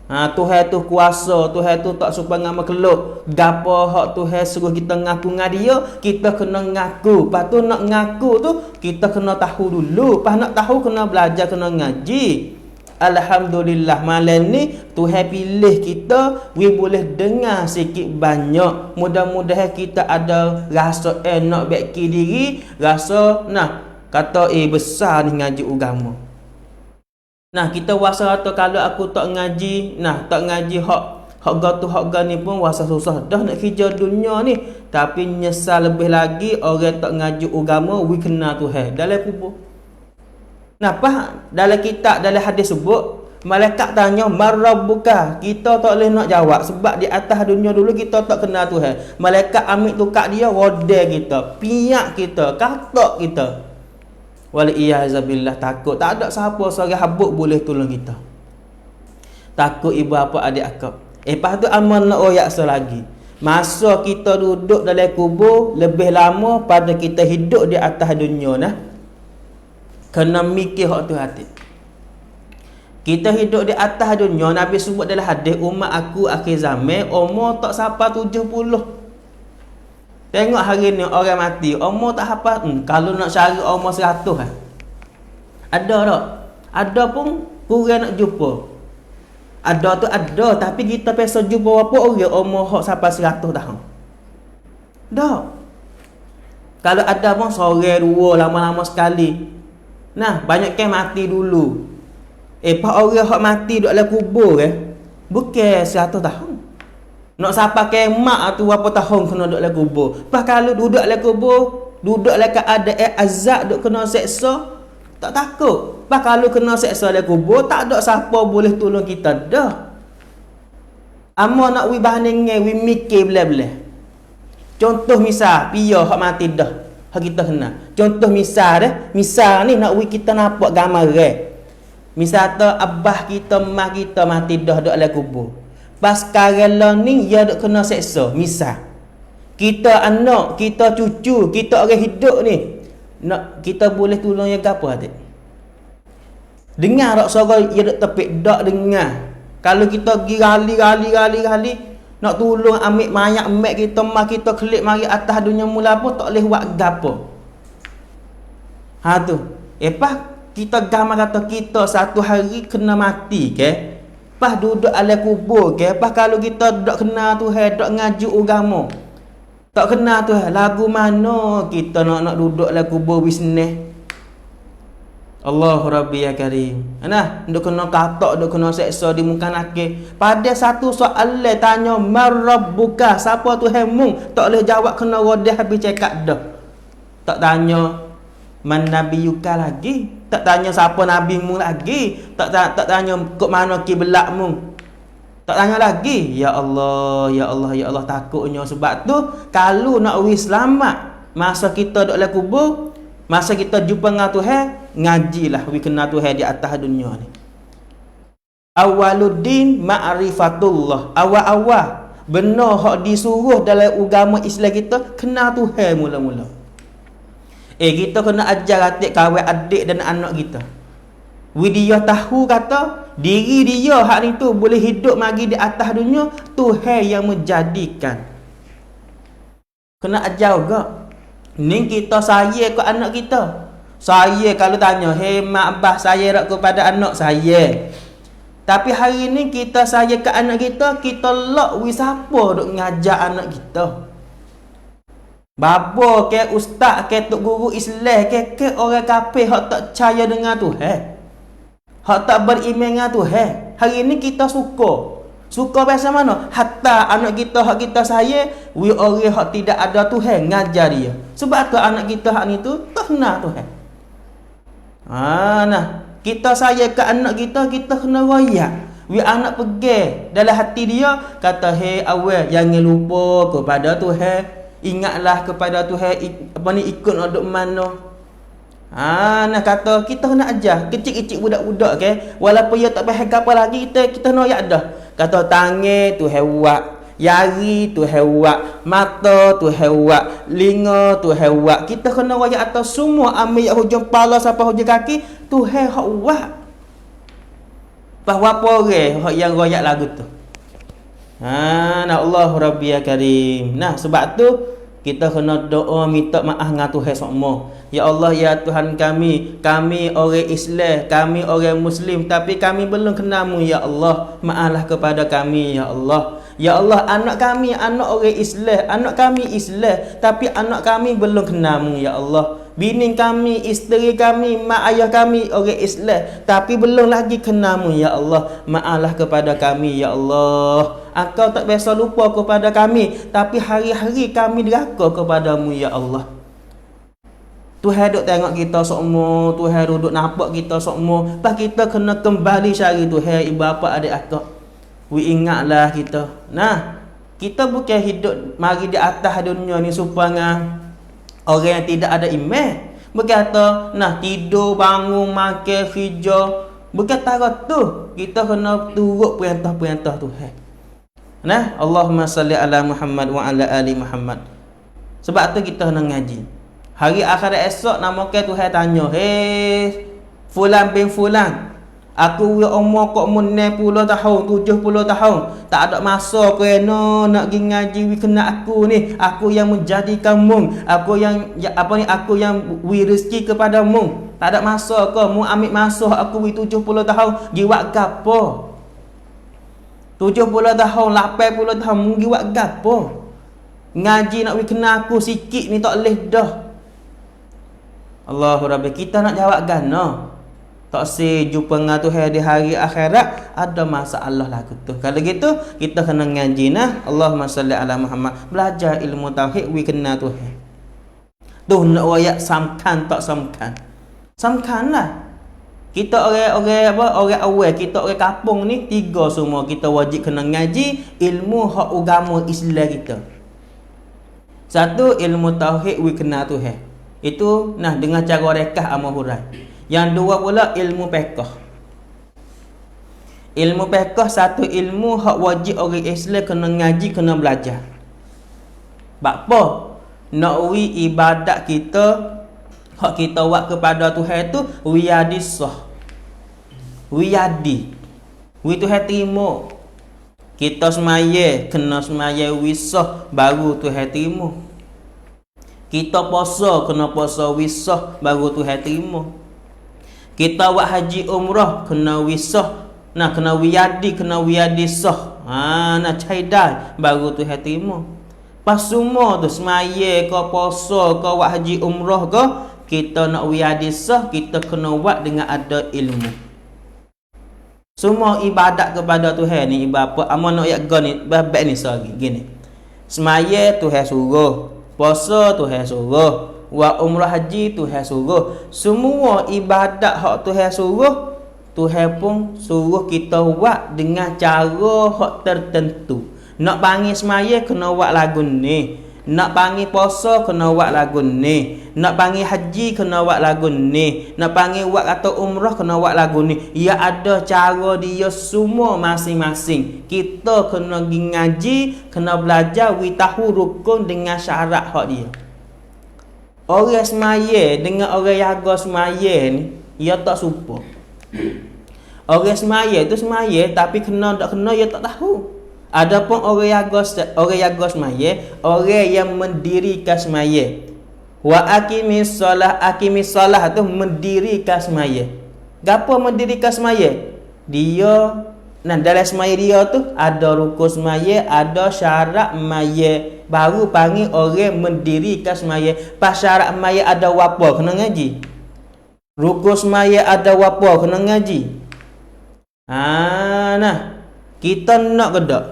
Tuhan tu kuasa, Tuhan tu tak supaya dengan makhluk. Gapo hak Tuhan suruh kita ngaku dengan dia, kita kena ngaku. Lepas tu nak ngaku tu kita kena tahu dulu. Lepas nak tahu kena belajar, kena ngaji. Alhamdulillah malam ni Tuhan pilih kita, we boleh dengar sikit banyak. Mudah-mudahan kita ada rasa nak baiki diri, rasa kata besar ni ngaji agama. Kita wasa kata kalau aku tak ngaji, tak ngaji hak ni pun wasa susah dah nak kerja dunia ni. Tapi nyesal lebih lagi orang tak ngaji agama, we kena Tuhan dalam kubur. Dalam kitab, dalam hadis sebut, malaikat tanya marabbuka, kita tak boleh nak jawab sebab di atas dunia dulu kita tak kenal Tuhan. Malaikat ambil tukar dia, rodai kita, piak kita, katak kita. Wal-iyazabillah, takut tak ada siapa seorang habuk boleh tolong kita. Takut ibu bapa adik akak. Lepas tu amal nak royak lagi. Masa kita duduk dalam kubur lebih lama pada kita hidup di atas dunia Kena mikir hak tu hati. Kita hidup di atas dunia, Nabi sebut dalam hadis, umat aku akhir zaman umur tak sampai 70. Tengok hari ni orang mati umur tak apa. Kalau nak cari umur 100 ada tak? Ada pun kurang nak jumpa. Ada tu ada, tapi kita biasa jumpa berapa orang umur hak sampai 100 tahun. Dah. Kalau ada pun sore dua lama-lama sekali. Banyak kan mati dulu. Pak orang hak mati duduk dalam kubur bukan 100 tahun. Nak sampai kemak tu berapa tahun kena duduk dalam kubur. Pas kalau duduk dalam kubur, duduk dalam keadaan azab, duduk kena seksa, tak takut. Pas kalau kena seksa dalam kubur, tak ada siapa boleh tolong kita dah. Amo nak we banding we mikir belah-belah. Contoh misal, pia hak mati dah. Hak kita kena. Contoh misal misal ni nak we kita nampak gambar Misal tu abah kita, mak kita mati dah duduk dalam kubur. Pas sekarang ni dia duk kena seksa. Misal kita anak, kita cucu, kita orang hidup ni, nak kita boleh tolong yang gapo hati? Dengar tak suara dia duk tepik, dak dengar. Kalau kita pergi gali nak tolong ambil mayat mak kita, mak kita kelik mari atas dunia mula pun tak boleh buat gapo. Tu. Lepas kita gambar kata kita satu hari kena mati Pas duduk dalam kubur Pas kalau kita tak kenal Tuhan, tak ngaji agama, tak kenal Tuhan, lagu mana kita nak duduk dalam kubur bisnes. Allahu Rabbi ya Karim. Duk kena katak, duk kena seksa di muka nakir. Pada satu soalan tanya marabbuka, siapa Tuhanmu, tak boleh jawab, kena rodah habis cakap dah. Tak tanya man nabiyuka lagi, tak tanya siapa nabimu lagi, tak tanya kok mana kiblatmu, tak tanya lagi. Ya Allah, ya Allah, ya Allah, takutnya. Sebab tu kalau nak selamat masa kita duduk dalam kubur, masa kita jumpa dengan Tuhan, ngajilah kenal Tuhan di atas dunia ni. Awaluddin ma'rifatullah. Awal-awal benar hak disuruh dalam agama Islam kita, kenal Tuhan mula-mula. Kita kena ajar adik kawan adik dan anak kita. Dia tahu kata diri dia hak ni tu boleh hidup lagi di atas dunia, Tuhan yang menjadikan. Kena ajar juga. Ni kita saya ke anak kita. Saya kalau tanya, "Hei mak abah, saya rak kepada anak saya." Tapi hari ni kita saya ke anak kita, kita lak siapa duk ngajar anak kita. Bapa ke ustaz ke tok guru Islam ke orang kafir hak tak percaya dengan Tuhan, hak tak beriman dengan Tuhan. Hari ni kita suka biasa mana? Hatta anak kita hak kita saya, orang hak tidak ada Tuhan ngajar dia. Sebab tu anak kita hak ni tu tak kenal Tuhan. Nah, kita sayang ke anak kita, kita kena royak. Anak pergi dalam hati dia, kata, "Hei awal, jangan lupa kepada Tuhan. Ingatlah kepada Tuhan, ikut duk mana." Nah kata kita kena ajar kecil-kecil budak-budak ke, walaupun dia tak faham apa lagi, kita royak dah. Kata tangan Tuhan buat, jari Tuhan buat, mata Tuhan buat, telinga Tuhan buat. Kita kena royak atas semua, ambil hujung kepala sampai hujung kaki, Tuhan hak buat. Bahawa apa orang yang royak lagu tu. Nah Allah Rabbi ya Karim. Nah sebab tu kita kena doa minta maaf dengan Tuhan semua. Ya Allah, ya Tuhan kami orang Islam, kami orang Muslim, tapi kami belum kenamu ya Allah. Maaflah kepada kami ya Allah. Ya Allah, anak kami anak orang Islam, anak kami Islam, tapi anak kami belum kenamu ya Allah. Bini kami, isteri kami, mak ayah kami orang Islam, tapi belum lagi kenamu ya Allah. Maaflah kepada kami ya Allah. Engkau tak biasa lupa kepada kami, tapi hari-hari kami deraka kepadamu ya Allah. Tuhan duk tengok kita semua, Tuhan duduk nampak kita semua. Lepas kita kena kembali cari Tuhan, ibu bapa adik akak. Ingatlah kita. Nah, kita bukan hidup mari di atas dunia ni supaya orang yang tidak ada iman. Bukan kata nah tidur, bangun, makan, kerja. Bukan tarah tu. Kita kena turut perintah-perintah Tuhan. Nah, Allahumma salli ala Muhammad wa ala ali Muhammad. Sebab tu kita kena ngaji. Hari akhirat esok namakan Tuhan tanya, "Hei fulan bin fulan, aku umur kok 60 tahun, 70 tahun, tak ada masa kena nak pergi ngaji kena aku ni. Aku yang menjadikan mung, aku yang aku yang rezeki kepada mung. Tak ada masa ke mu ambil masa aku 70 tahun giwat gapo? 70 tahun, 80 tahun mu giwat gapo? Ngaji nak kena aku sikit ni tak leh dah." Allahu Rabbi, kita nak jawab gana. Tak jumpa dengan Tuhan di hari akhirat, ada masalah lah tu. Kalau gitu kita kena ngaji nah. Allahumma salli ala Muhammad. Belajar ilmu tauhid we kena Tuhan. Tu nak royak samkan tak samkan. Samkanlah. Kita orang awal, kita orang kampung ni tiga semua kita wajib kena ngaji ilmu hak agama Islam kita. Satu, ilmu tauhid we kena Tuhan. Itu nah dengan cara rekah amal hurai. Yang dua pula ilmu fiqh. Ilmu fiqh satu ilmu hak wajib orang Islam kena ngaji, kena belajar. Bak apa? Nak ibadat kita hak kita buat kepada Tuhan tu wiyadi sah. Wiyadi. Wi Tuhan terima. Kita semaya kena semaya wisah baru Tuhan terima. Kita puasa kena puasa wisah baru Tuhan terima. Kita buat haji umrah kena wisah, nah kena wiyadi sah. Nak caidai baru Tuhan terima. Pas semua tu semaya ke puasa ke buat haji umrah ke, kita nak wiyadi sah, kita kena buat dengan ada ilmu. Semua ibadat kepada Tuhan ni ibadat amal nak yak ni babak ni sehari gini. Semaya Tuhan suruh, puasa Tuhan suruh, wa umrah haji Tuhan suruh. Semua ibadat hak Tuhan suruh, Tuhan pun suruh kita buat dengan cara hak tertentu. Nak panggil semaya kena buat lagu ni. Nak panggil puasa kena buat lagu ni. Nak panggil haji kena buat lagu ni. Nak panggil buat atau umrah kena buat lagu ni. Ia ada cara dia semua masing-masing. Kita kena pergi ngaji, kena belajar, we tahu rukun dengan syarat hak dia. Orang semaya dengan orang jaga semaya ni, ia tak serupa. Orang semaya tu semaya, tapi kena tak kena ia tak tahu. Adapun orang jaga semaya, orang yang mendirikan semaya. Wa aqimis solah tu mendirikan semaya. Gapo mendirikan semaya? Dia dalam semaya dia tu ada rukun semaya, ada syarat semaya. Baru panggil orang mendirikan semaya. Pas syarat semaya ada apa kena ngaji. Rukun semaya ada apa kena ngaji. Nah, kita nak ke tak?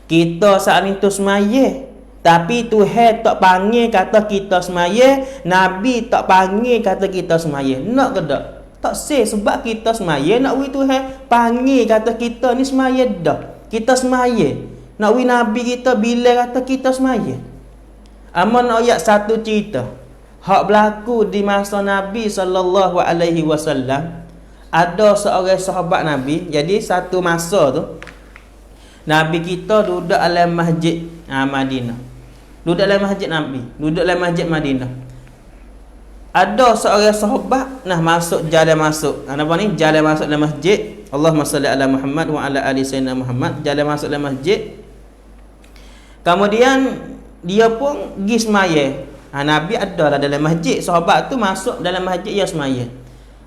Kita saat itu semaya, Tapi Tuhan tak panggil kata kita semaya, Nabi tak panggil kata kita semaya. Nak ke tak? Tak sah sebab kita semaya nak wi Tuhan panggil kata kita ni semaya dah. Kita semaya. Nak wi Nabi kita bila kata kita semaya. Aman ayat satu cerita. Hak berlaku di masa Nabi sallallahu alaihi wasallam. Ada seorang sahabat Nabi. Jadi satu masa tu Nabi kita duduk dalam masjid Madinah. Duduk dalam masjid Nabi, duduk dalam masjid Madinah. Ada seorang sahabat masuk jalan masuk. Apa ni? Jalan masuk dalam masjid. Allahumma salli ala Muhammad wa ala ali sayyidina Muhammad. Jalan masuk dalam masjid. Kemudian dia pun pergi semaya. Nabi ada lah dalam masjid. Sahabat tu masuk dalam masjid dia semaya.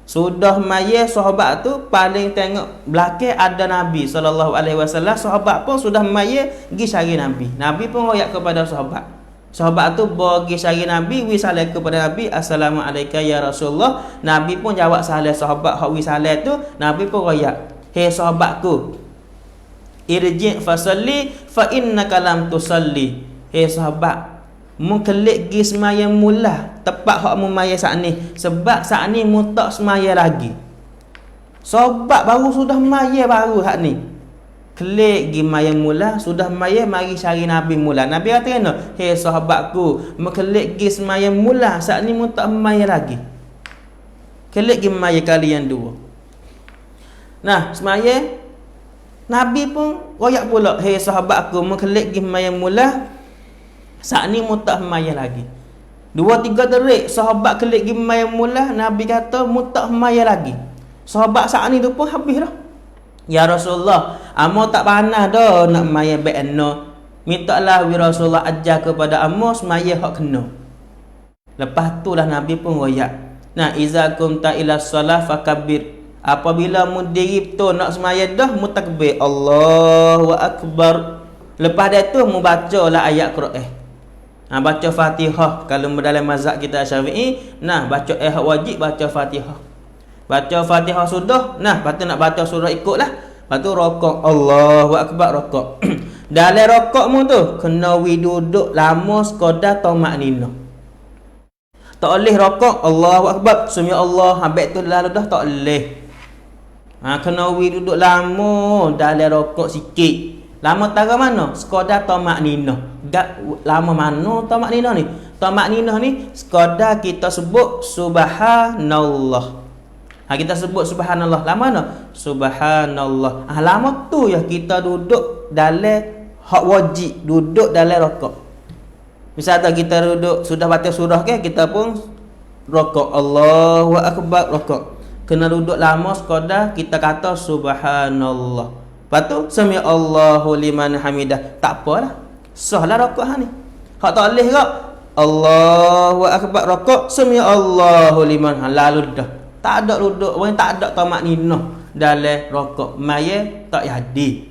Sudah maya sahabat tu paling tengok belakang ada Nabi SAW. Sahabat pun sudah maya pergi cari Nabi. Nabi pun royak kepada sahabat. Sahabat tu pergi cari Nabi, wi salam kepada Nabi, Assalamualaikum ya Rasulullah. Nabi pun jawab salam sahabat hak wi salam tu. Nabi pun royak, "Hei sahabatku, irji' fasalli fa innaka lam tusalli." Hei sahabat, mu kelik gi semaya mula tepat hak mu maya saat ni, sebab saat ni mu tak semaya lagi. Sahabat baru sudah maya baru hak ni. Kelik gi maya mula, sudah maya mari cari Nabi mula. Nabi kata kena, "Hei sahabatku, mu kelik gi semaya mula, saat ni mu tak maya lagi. Kelik gi maya kalian dua." Nah, semaya Nabi pun royak pula, "Hei sahabatku, mu kelik gi maya mula, saat ni mu tak maya lagi." 2-3 detik sahabat kelik gi maya mula, Nabi kata mu tak maya lagi. Sahabat saat ni tu pun habis dah. "Ya Rasulullah, amo tak panah dah nak maya be'no. Mintalah wi Rasulullah ajar kepada amo semaya hak kena." Lepas tu lah Nabi pun royak. Nah, iza kumta ila shalah fakabbir. Apabila mu diri betul nak semaya dah, mu takbir Allahu akbar. Lepas dah tu mu bacalah ayat Quran. Baca Fatihah. Kalau dalam mazhab kita Syafi'i, baca hak wajib baca Fatihah. Baca Fatihah sudah, lepas tu nak baca surah ikutlah. Lepas tu rokok, Allahu akbar rokok. Dalam rokok mu tu kena wi duduk lama sekadar tamak nina. Tak boleh rokok Allahu akbar sumi Allah habis tu lalu dah tak boleh. Kena wi duduk lama dalam rokok sikit. Lama tara mana? Sekadar tamak nina. Lama mana tamak nina ni? Tamak nina ni sekadar kita sebut subhanallah. Kita sebut subhanallah. Lama mana? Subhanallah. Lama tu ya kita duduk dalam hak wajib, duduk dalam rokok. Misalnya kita duduk sudah baca surah ke, kita pun rokok Allahu akbar rokok. Kena duduk lama sekadar kita kata subhanallah. Lepas tu sami Allahu liman hamidah. Tak apalah. Sahlah rokok ni. Hak tak boleh ke? Allahu akbar rokok sami Allahu liman lalu dah. Tak ada duduk, tak ada tamak ninah dalam rokok. Maya tak jadi.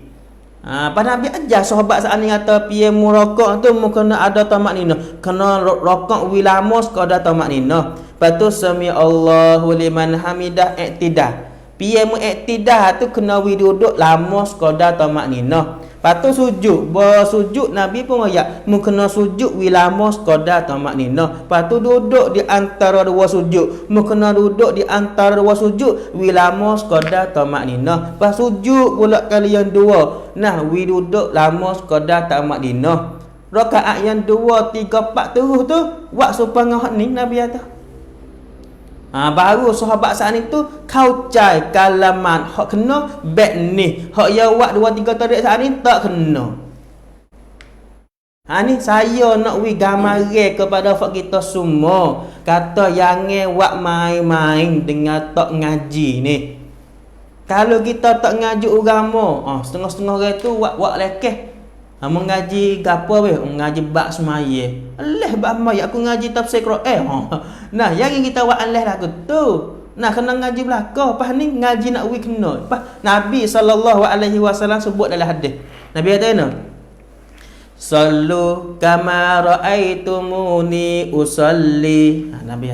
Pada Nabi ajar sahabat saat ni kata piye mu rokok tu mu kena ada tamak ninah. Kena rokok wi lama sekadar tamak ninah. Lepas tu sami Allahu liman hamidah i'tidah. Piye mu i'tidah tu kena wi duduk lama sekadar tamak ninah. Lepas tu sujud. Bersujud Nabi pun royak mu kena sujud wi lama sekadar tamak ninah. Lepas tu duduk di antara dua sujud. Mu kena duduk di antara dua sujud wi lama sekadar tamak ninah. Lepas sujud pula kali yang dua. Wi duduk lama sekadar tamak ninah. Rakaat yang 2, 3, 4 terus tu buat supaya ni Nabi kata. Baru sahabat saat ni tu kau cai kalaman hak kena back ni. Hak ya buat 2-3 tarik saat ni tak kena. Ni saya nak wi gamare kepada fak kita semua. Kata jangan buat main-main dengan tak ngaji ni. Kalau kita tak ngaji agama, setengah-setengah orang tu buat lekeh. Mengaji gapo weh? Mengaji bab semaya. Allah bab semaya aku ngaji tafsir Quran. Yang kita buat Allah lah tu. Kena ngaji belaka. Pas ni ngaji nak wi kena. Pas Nabi SAW sebut dalam hadis. Nabi kata kena. Sallu kama raaitumuni usalli. Nabi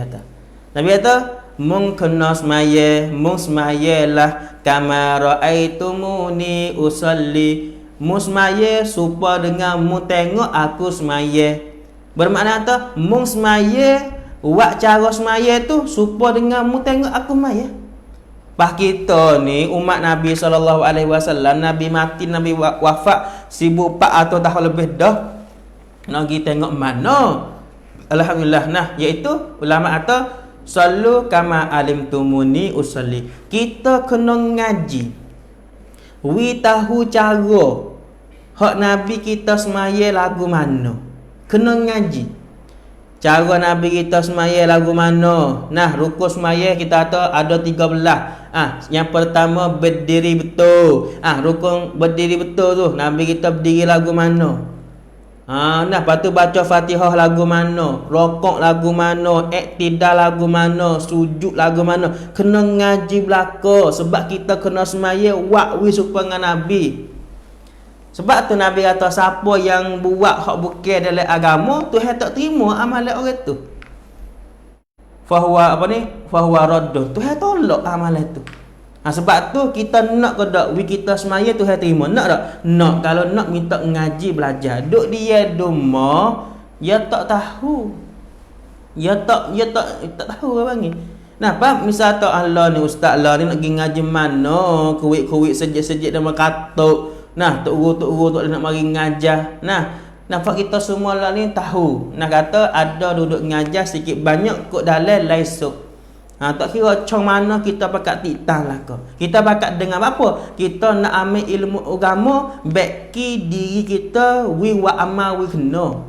kata mung kena semaya, mung semayalah kama raaitumuni usalli. Mu semaya supaya dengan mu tengok aku semaya. Bermakna tu mu semaya buat cara semaya tu supaya dengan mu tengok aku semaya. Pas kita ni umat Nabi SAW, Nabi mati, Nabi wafat 1400 tahun lebih dah. Nak pergi tengok mana? Alhamdulillah. Nah, iaitu ulama kata sallu kama alimtumuni usalli. Kita kena ngaji. Wi tahu cara hak Nabi kita semaya lagu mana. Kena ngaji. Cara Nabi kita semaya lagu mana? Nah, rukun semaya kita ada 13. Yang pertama berdiri betul. Rukun berdiri betul tu Nabi kita berdiri lagu mana? Nah, lepas tu baca Fatihah lagu mana? Rokok lagu mana? Iktidal lagu mana? Sujud lagu mana? Kena ngaji belaka sebab kita kena semaya wakwi supaya dengan Nabi. Sebab tu Nabi kata siapa yang buat hak bukan dalam agama, Tuhan tak terima amalan orang tu. Fahuwa fahuwa radduh. Tuhan tolak amalan tu. Sebab tu kita nak ke tak kita semaya Tuhan terima. Nak tak? Nak. Kalau nak minta ngaji belajar. Duk dia rumah, dia tak tahu. Dia tak tahu apa ni. Nah, faham? Misal tak Allah ni, ustaz Allah ni nak pergi ngaji mana? Kuit-kuit sejik-sejik dan katuk. Nah, tok guru tak nak mari ngajar. Nah, nampak kita semua lah ni tahu. Nah, kata ada duduk ngajar sikit banyak kok dalam laisuk. Tak kira cong mana kita pakat titang lah ke. Kita pakat dengar apa? Kita nak ambil ilmu agama, beki diri kita wi wa amal wi kena.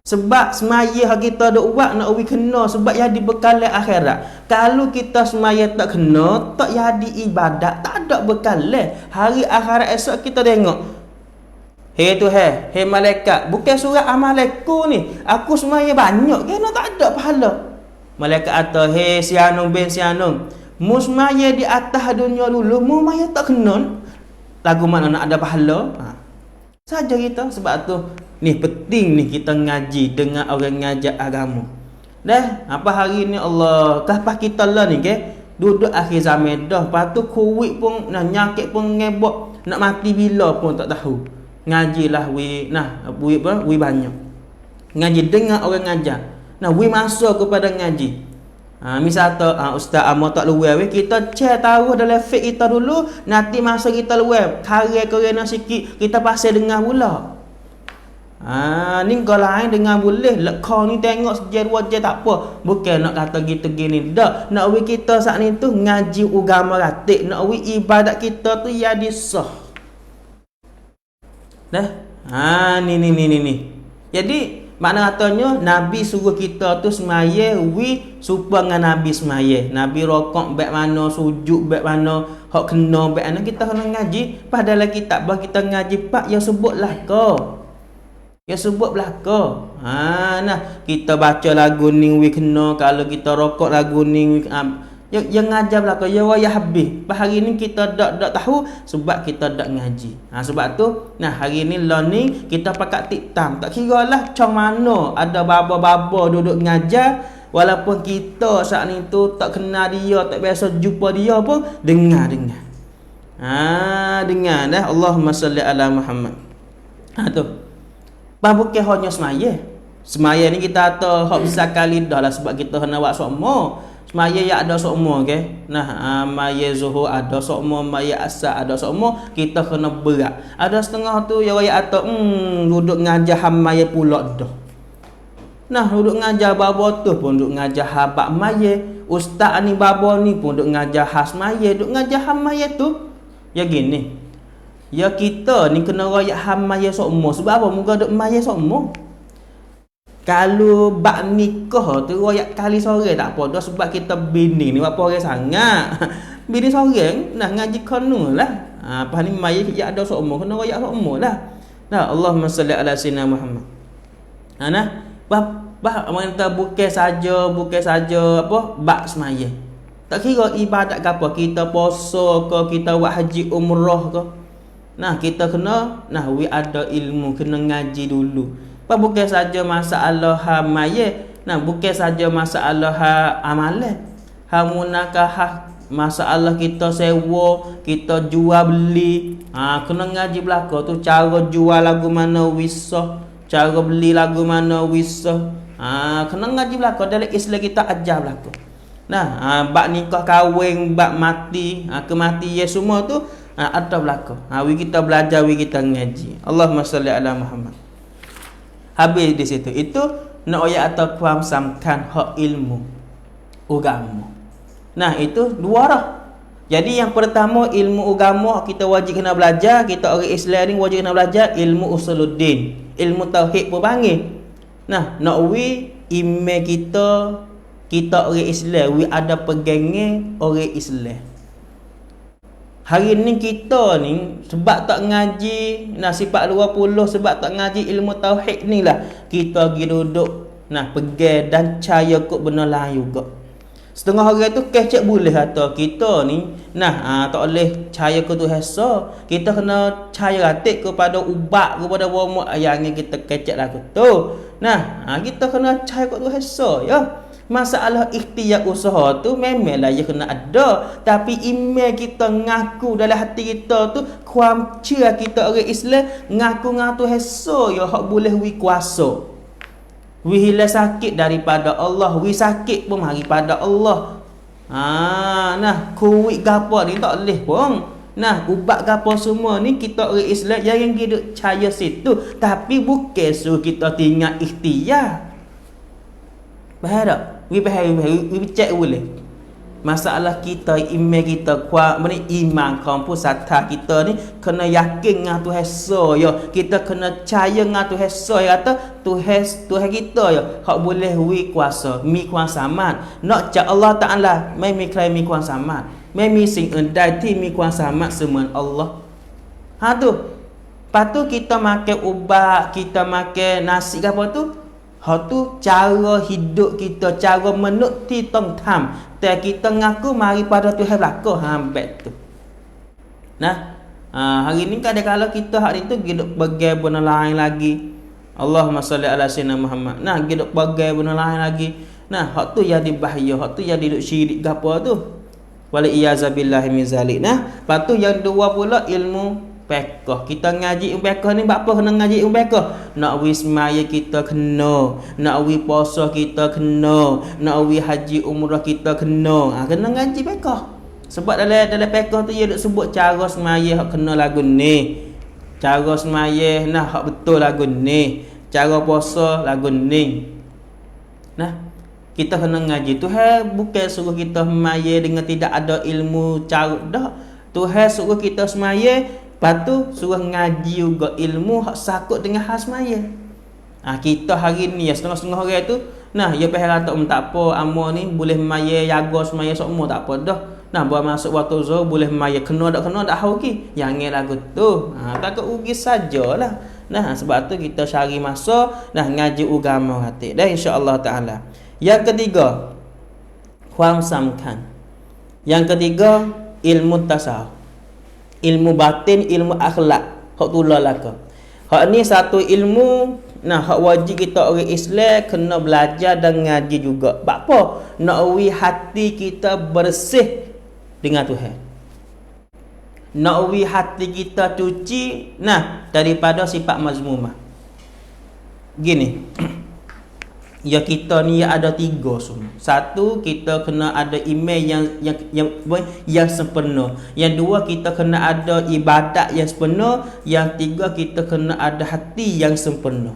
Sebab semaya kita duk buat nak wi kena sebab jadi bekal akhirat. Kalau kita semaya tak kena, tak jadi ibadat, tak ada bekal. Hari akhirat esok kita tengok. Hei Tuhan, hei malaikat, bukan surat amalku ni. Aku semaya banyak, kena tak ada pahala. Malaikat kata, hei si Anung bin si Anung, mu semaya di atas dunia dulu, mu maya tak kena. Lagu mana nak ada pahala? Saja kita. Sebab tu ni penting ni kita ngaji dengan orang ngajar agama. Dah, apa hari ni Allah kahpah kita lah ni ke? Duduk akhir zaman dah. Lepas tu kuit pun nak nyakit pun ngebok, nak mati bila pun tak tahu. Ngajilah wi banyak. Ngaji dengan orang ngajar. Nah, we masuk kepada ngaji. Misal tu ustaz amal tak luar kita cek tahu dalam fiqh kita dulu, nanti masa kita luar karya kerana sikit kita pasal dengar pula. Ni kau lain dengar boleh lekau ni tengok sejar dua je tak apa. Bukan nak kata gitu gini dak. Nak we kita saat ni tu ngaji agama ratik, nak we ibadat kita tu jadi sah. Dah. Ni. Jadi makna katanya Nabi suruh kita tu semaya wi supaya dengan Nabi semaya. Nabi rokok baik mana, sujud baik mana, hak kena baik mana kita kena ngaji. Padahal kitab bah kita ngaji pak ya sebutlah ko. Ya sebut belaka. Nah kita baca lagu ni wi kena, kalau kita rokok lagu ni wi yang ngajar belaka ya wayah habis. Pas hari ni kita dak tahu sebab kita dak ngaji. Sebab tu nah hari ni lah ni kita pakat tiktam. Tak kira lah cong mana ada baba-baba duduk ngajar, walaupun kita saat ni tu tak kenal dia, tak biasa jumpa dia pun dengar. Dengar dah. Allahumma salli ala Muhammad. Tu. Bah bukan hanya semaya. Semaya ni kita tahu hak besar kali dah lah sebab kita kena buat semua. Semaya ya ada semua ke. Nah, maya zuhur ada semua, maya asar ada semua, kita kena berat. Ada setengah tu ya waya atau duduk ngajar maya pula dah. Nah, duduk ngajar baba tu pun duduk ngajar habak maya. Ustaz ni baba ni pun duduk ngajar khas maya, duduk ngajar maya tu. Ya gini. Ya kita ni kena royak maya semua. Sebab apa? Muka duduk maya semua. Kalau bak nikah tu royak kali sore tak apa dah sebab kita bini ni apa orang sangat. Bini seorang nah ngaji kanu lah. Apa ni mai ya ada semua kena royak semua lah. Nah, Allahumma salli ala sayyidina Muhammad. Bah kita bukan saja apa bak semaya. Tak kira ibadat ke apa, kita puasa ke, kita buat haji umrah ke. Nah, kita kena we ada ilmu, kena ngaji dulu. Bukan saja masalah maya. Nah, bukan saja masalah amalan. Munakah masalah kita sewa, kita jual beli. Kena ngaji belaka tu, cara jual lagu mana wisah, cara beli lagu mana wisah. Kena ngaji belaka dalam Islam kita ajar belaka. Nah, bab nikah kahwin, bab mati, kematian semua tu ada belaka. We kita belajar, we kita ngaji. Allahumma salli ala Muhammad. Habis di situ. Itu nak ayat atau faham samkan hak ilmu agama. Nah, itu dua dah. Jadi yang pertama ilmu agama kita wajib kena belajar. Kita orang Islam ni wajib kena belajar ilmu usuluddin, ilmu tauhid pun panggil. Nah, nak we email kita orang Islam, we ada pegangan orang Islam. Hari ni kita ni sebab tak ngaji sifat 20, sebab tak ngaji ilmu tauhid ni lah kita pergi duduk pegang dan percaya kot benda lain juga. Setengah orang tu kecek boleh atau kita ni tak boleh percaya ke Tuhan so. Kita kena percaya ratik kepada ubat, kepada wamak yang kita kecek lagu tu. Kita kena percaya ke Tuhan so ya. Masalah ikhtiar usaha tu memanglah ia kena ada, tapi iman kita ngaku dalam hati kita tu, kuam cia kita orang Islam ngaku ngatu heso ya hak boleh wi kuasa. Wi hilang sakit daripada Allah, wi sakit pun daripada Allah. Kuit gapo ni tak boleh pun. Ubat gapo semua ni kita orang Islam yang hidup percaya situ, tapi bukan suruh kita tinggal ikhtiar. Faham tak? We cek boleh. Masalah kita, iman kita kuat, iman kampus satah kita ni kena yakin dengan Tuhan so ya. Kita kena percaya dengan Tuhan so ya, kata Tuhan kita ya hak boleh wi kuasa, mi kuasa amat. Nak cak Allah Taala, mai mi klai mi kuasa amat. Mai mi sing endai ti mi kuasa amat semua Allah. Tu. Patu kita makan ubat, kita makan nasi ke apa tu? Tu cara hidup kita, cara menukti tong tham. Tak kita ngaku mari pada Tuhan belaka hambet tu. Hari ni kadang-kadang kita hari tu hidup bagai benda lain lagi. Allahumma salli ala sayyidina Muhammad. Hidup bagai benda lain lagi. Hak tu jadi bahaya, hak tu jadi duk syirik gapo tu. Wal iyazabillahi min zalik. Lepas tu yang dua pula ilmu fiqh. Kita ngaji fiqh ni apa kena ngaji fiqh? Nak wi semaya kita kena, nak wi puasa kita kena, nak wi haji umrah kita kena. Kena ngaji fiqh. Sebab dalam fiqh tu dia duk sebut cara semaya hak kena lagu ni. Cara semaya hak betul lagu ni. Cara puasa lagu ni. Kita kena ngaji. Tuhan bukan suruh kita semaya dengan tidak ada ilmu cara dah. Tuhan suruh kita semaya, lepas tu suruh ngaji juga ilmu hak sakut dengan hal semaya. Kita hari ni setengah-setengah orang tu ya pahal tak apa amor ni boleh semaya jaga semaya semua tak apa dah. Baru masuk waktu zuhur boleh semaya kena tak hau ki. Jangan lagu tu. Takut rugi sajalah. Sebab tu kita cari masa ngaji agama hati dah insya-Allah taala. Yang ketiga, faham samkan. Yang ketiga, ilmu tasawuf. Ilmu batin, ilmu akhlak. Hak tu laka. Hak ni satu ilmu, hak wajib kita orang Islam kena belajar dan ngaji juga. Sebab apa? Nak wi hati kita bersih dengan Tuhan. Nak wi hati kita cuci daripada sifat mazmumah. Gini. Ya kita ni ada tiga semua. Satu, kita kena ada iman yang sempurna. Yang dua, kita kena ada ibadat yang sempurna. Yang tiga, kita kena ada hati yang sempurna.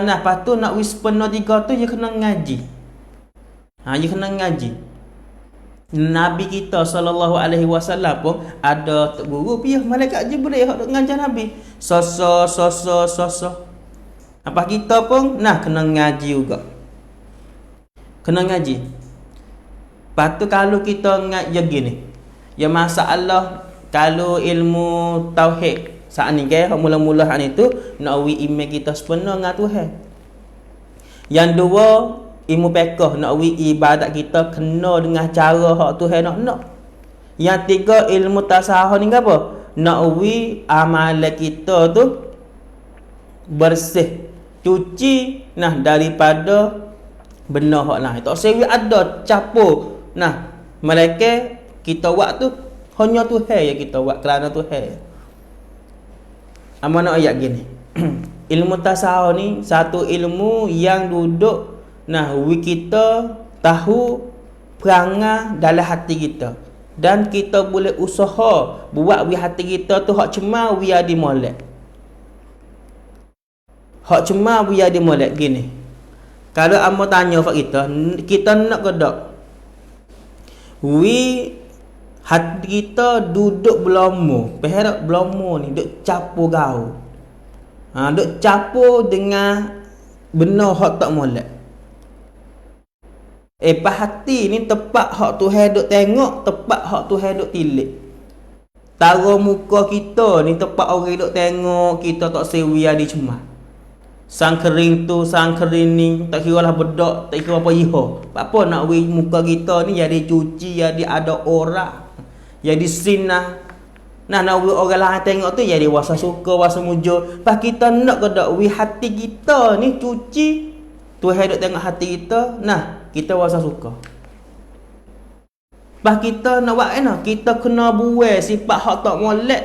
Lepas tu nak wis sempurna tiga tu, dia kena ngaji. Dia kena ngaji. Nabi kita SAW pun ada guru piah malaikat Jibril hak duk ngajar Nabi. Soso. Apa kita pun kena ngaji juga. Kena ngaji. Lepas tu kalau kita ngaji gini. Ya masalah kalau ilmu tauhid saat ni mula-mula ni tu nak wi iman kita sempurna dengan Tuhan. Yang dua ilmu fiqh nak wi ibadat kita kena dengan cara hak Tuhan nak. Yang tiga ilmu tasawuf ni apa? Nak wi amalan kita tu bersih, cuci daripada benda hak lain. Tak sewi ada capur Malaikat kita buat tu hanya Tuhan yang kita buat, kerana Tuhan. Amanah ayat gini. Ilmu tasawuf ni satu ilmu yang duduk kita tahu perangai dalam hati kita, dan kita boleh usaha buat hati kita tu hak cemar biar dimolek. Hak cemar biar dimolek gini. Kalau amo tanya kat kita nak ke tak? Hati kita duduk belomo, perak belomo ni duk campur gaul. Duk campur dengan benar hak tak molek. Pas hati ni tepat hak Tuhan duk tengok, tepat hak Tuhan duk tilik. Tara muka kita ni tepat orang duk tengok, kita tak sewi ada cemah. Sang kering tu, sang kering ni, tak kira lah bedak, tak kira apa iho. Apa nak muka kita ni jadi cuci, jadi ada orang, jadi sinah. Nak orang lain tengok tu jadi wasa suka, wasa mujur. Pas kita nak ke dak hati kita ni cuci, Tuhan duk tengok hati kita, kita wasa suka. Pas kita nak buat kita kena buai sifat hak tak molek,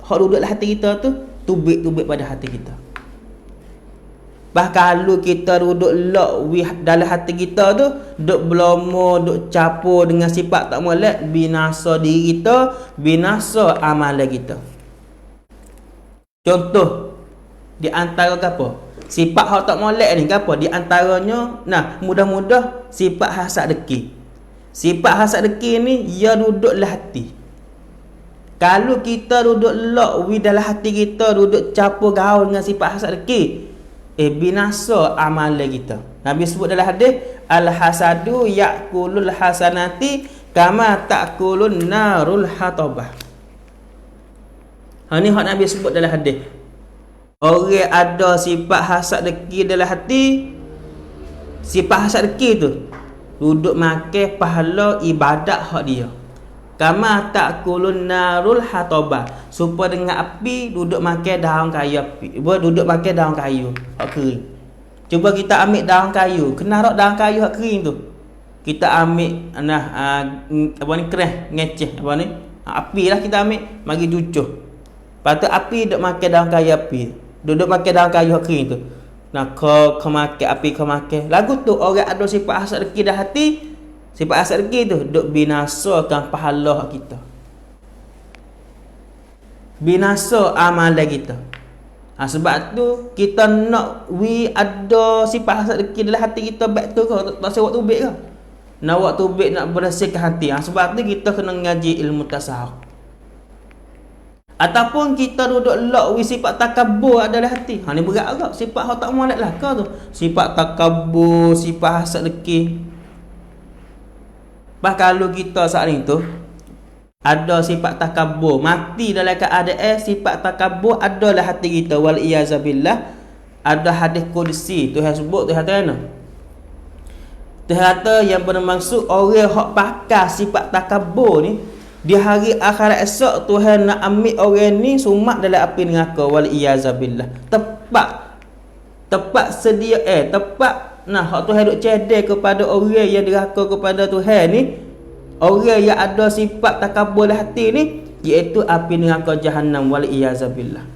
hak duduk dalam hati kita tu, tubik-tubik pada hati kita. Bah kalau kita duduk lok dalam hati kita tu, duk belomo, duk capur dengan sifat tak molek, binasa diri kita, binasa amalan kita. Contoh di antara apa? Sifat hak tak molek ni apa? Di antaranya mudah-mudah sifat hasad dengki. Sifat hasad dengki ni ia duduk dalam hati. Kalau kita duduk lok dalam hati kita, duduk capur gaul dengan sifat hasad dengki, binasa amalan kita. Nabi sebut dalam hadis, al-hasadu ya'kulul hasanati kama ta'kulun narul hatabah. Ni hak Nabi sebut dalam hadis. Orang ada sifat hasad dengki dalam hati, sifat hasad dengki tu duduk makan pahala ibadat hak dia. Kama ta'kulun narul hatabah, supaya dengan api duduk makan daun kayu api. Duduk makan daun kayu hak kering. Cuba kita ambil daun kayu, kena rak daun kayu hak kering tu. Kita ambil kereh ngeceh api lah kita ambil bagi cucuh. Lepas tu api duduk makan daun kayu api. Duduk makan daun kayu hak kering tu. Kau makan api, kau makan. Lagu tu orang ada sifat hasad dengki dah hati. Sifat hasad dengki tu duk binasakan pahala kita, binasa amalan kita. Sebab tu kita nak ada sifat hasad dengki dalam hati kita baik tu ke tak sewak tubik ke? Nak buat tubik, nak bersihkan hati. Sebab tu kita kena ngaji ilmu tasawuf. Ataupun kita duduk lok sifat takabur ada dalam hati. Ni berat agak. Sifat hak tak molek lah ke tu. Sifat takabur, sifat hasad dengki. Bah kalau kita saat ni tu ada sifat takabur, mati dalam keadaan sifat takabur ada dalam hati kita, wal iyazabillah. Ada hadis qudsi Tuhan sebut, Tuhan kata Tuhan kata yang bermaksud orang hak pakai sifat takabur ni di hari akhirat esok Tuhan nak ambil orang ni sumak dalam api neraka, wal iyazabillah. Tepat sedia tepat hak Tuhan duk cedek kepada orang yang derhaka kepada Tuhan ni, orang yang ada sifat takabur dalam hati ni, iaitu api neraka Jahannam, wal iyazabillah.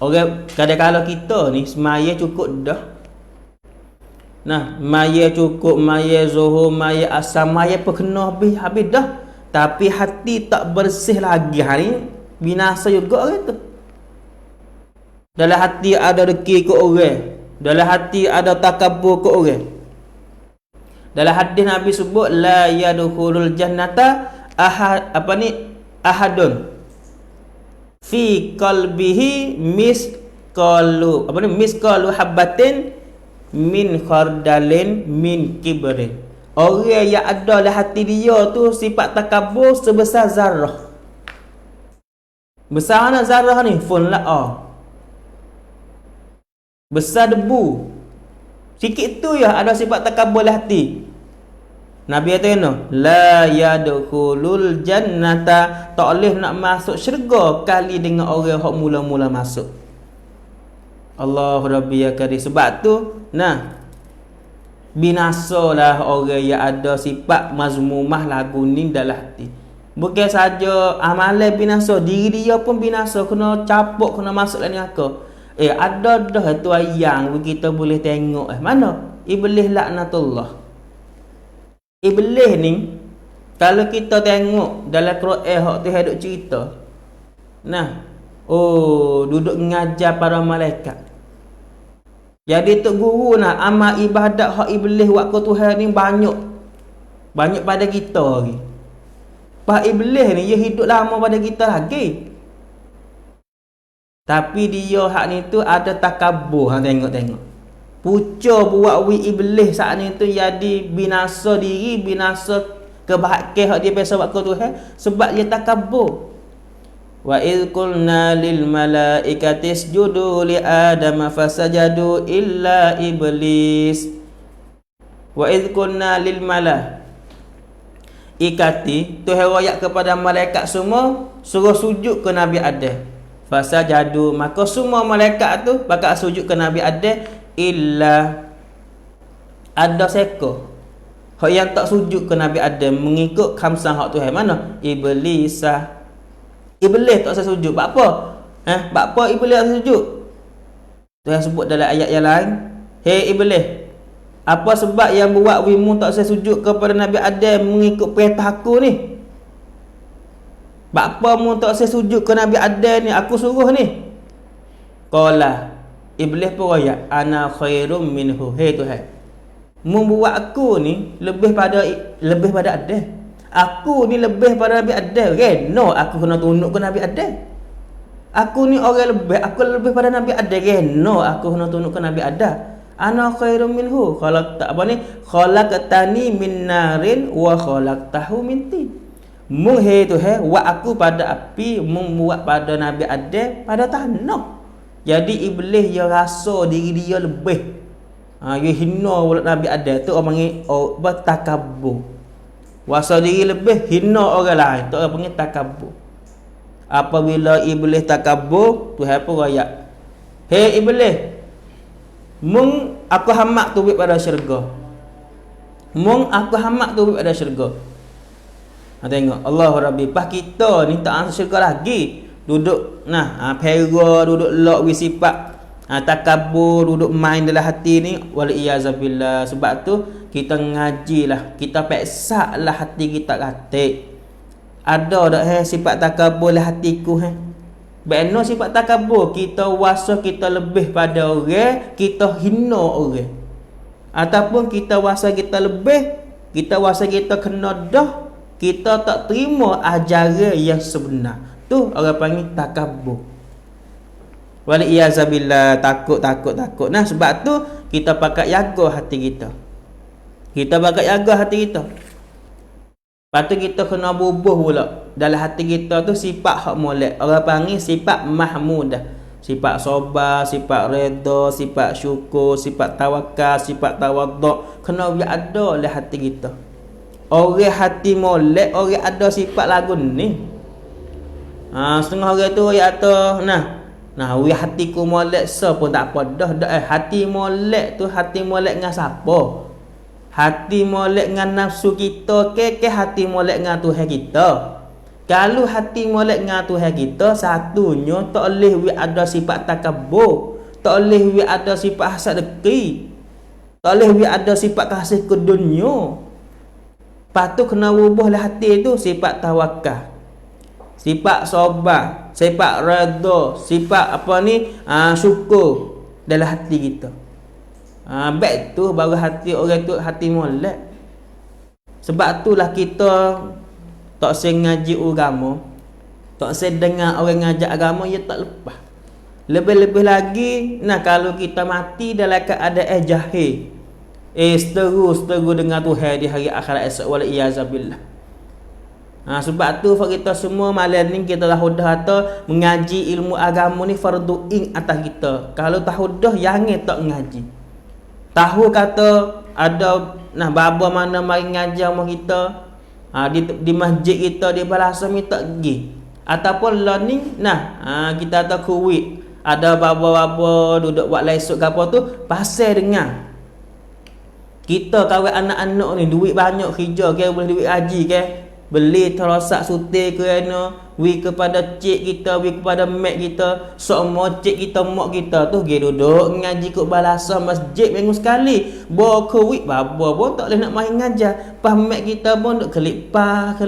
Orang kadang-kadang kita ni semaya cukup dah. Maya cukup, maya zuhur, maya asam, maya perkena habis dah. Tapi hati tak bersih lagi, hari binasa juga orang tu. Dalam hati ada dengki ke orang, dalam hati ada takabur ke orang. Dalam hadis Nabi sebut la yadkhulul jannata ahadun fi qalbihi misqalu habbatin min khardalin min kibrin. Orang yang ada dalam hati dia tu sifat takabur sebesar zarah. Besar mana zarah ni? Besar debu. Sikit tu ya ada sifat takabur dalam hati. Nabi kata la yadkhulul jannata, tak boleh nak masuk syurga kali dengan orang hak mula-mula masuk. Allah Rabbi ya Karim. Sebab tu Binasalah orang yang ada sifat mazmumah lagu ni dalam hati. Bukan saja amalan binasa, diri dia pun binasa, kena capuk, kena masuk dalam neraka. Ada dah tu yang kita boleh tengok. Mana? Iblis laknatullah. Iblis ni kalau kita tengok dalam Quran hak tu hidup cerita. Nah, duduk mengajar para malaikat. Jadi tok guru nak amal ibadat hak iblis waktu Tuhan ni banyak pada kita lagi. Pak iblis ni dia hidup lama pada kita lagi. Tapi dia hak ni tu ada takabur, hang tengok. Puca buat iblis saat ni tu jadi binasa diri, binasa kebahagiaan hak dia biasa waktu Tuhan sebab dia takabur. Wa idh qulna lil malaikati isjudu li adama fasajadu illa iblis. Wa idh qulna lil malaikati, Tuhan royak kepada malaikat semua suruh sujud ke Nabi Adam. Fasajadu, maka semua malaikat tu bakal sujud ke Nabi Adam illa ada seko hak yang tak sujud ke Nabi Adam mengikut khamsah hak Tuhan. Mana? Iblisah. Iblis tak usah sujud. Buat apa? Buat apa iblis tak usah sujud? Tuhan sebut dalam ayat yang lain. Hei iblis, apa sebab yang buat wimu tak usah sujud kepada Nabi Adam mengikut perintah aku ni? Buat apa mu tak usah sujud ke Nabi Adam ni? Aku suruh ni. Qala, iblis pun royak, ana khairum minhu. Hei Tuhan, mu buat aku ni lebih pada Adam. Aku ni lebih pada Nabi Adam. No, aku kena tunduk ke Nabi Adam. Aku ni orang lebih, aku lebih pada Nabi Adam. No, aku kena tunduk ke Nabi Adam. Ana khairum minhu. Khalaqtani min narin wa khalaqtahu min tin. Mung he Tuhan, buat aku pada api, mung buat pada Nabi Adam pada tanah. Jadi iblis dia rasa diri dia lebih. Dia hina pula Nabi Adam tu orang panggil bertakabur. Wasa diri lebih, hina orang lain. Tu orang panggil takabur. Apabila iblis takabur, Tuhan pun royak, hei iblis, mung aku hamak tu pada syurga. Mung aku hamak tu pada syurga. Tengok Allah Rabbi, pas kita ni tak masuk syurga lagi. Duduk pera, duduk lok wi sifat takabur, duduk main dalam hati ni, wal iyazabillah. Sebab tu kita ngajilah, kita peksalah hati kita katik. Ada dak sifat takabur dalam hatiku Beno sifat takabur, kita wasa kita lebih pada orang, kita hina orang. Ataupun kita wasa kita lebih, kita wasa kita kena dah, kita tak terima ajaran yang sebenar. Tu orang panggil takabur. Wal iyazabillah, takut. Nah, sebab tu kita pakai jaga hati kita. Kita pakai jaga hati kita. Lepas tu kita kena bubuh pula dalam hati kita tu sifat hak molek. Orang panggil sifat mahmudah. Sifat sabar, sifat redha, sifat syukur, sifat tawakal, sifat tawaduk. Kena ada dalam hati kita. Orang hati molek, orang ada sifat lagu ni. Setengah orang tu orang kata, we hatiku molek siapa tak apa dah. Hati molek tu hati molek dengan siapa? Hati molek dengan nafsu kita ke hati molek dengan Tuhan kita? Kalau hati molek dengan Tuhan kita, satunya tak boleh we ada sifat takabur, tak boleh we ada sifat hasad dengki, tak boleh we ada sifat kasih ke dunia. Lepas tu kena ubahlah hati tu sifat tawakal, sifat sabar, sifat redha, sifat syukur dalam hati kita. Baik tu baru hati orang tu hati molek. Sebab itulah kita tak sengaja agama, tak sedengar orang ngajak agama, ia tak lepas. Lebih-lebih lagi, kalau kita mati dalam keadaan jahil, seteru dengan Tuhan di hari akhirat esok, wal iyazabillah. Sebab tu kita semua malam ni kita dah dah mengaji ilmu agama ni fardu in atas kita. Kalau tahu dah jangan tak mengaji. Tahu kata ada baba mana mari ngajar sama kita di masjid kita di Balasam ni tak pergi. Ataupun learning kita tak kuit. Ada baba-baba duduk buat lesuk ke apa tu pasal dengar. Kita kawan anak-anak ni duit banyak kerja ke, boleh duit haji ke, beli terosak sutir kerana wi kepada cik kita, wi kepada mak kita, semua cik kita, mak kita tu pergi duduk ngaji kat balasa masjid minggu sekali. Bawa ke wi baba pun tak boleh nak main ngajar. Pas mak kita pun duk kelipah.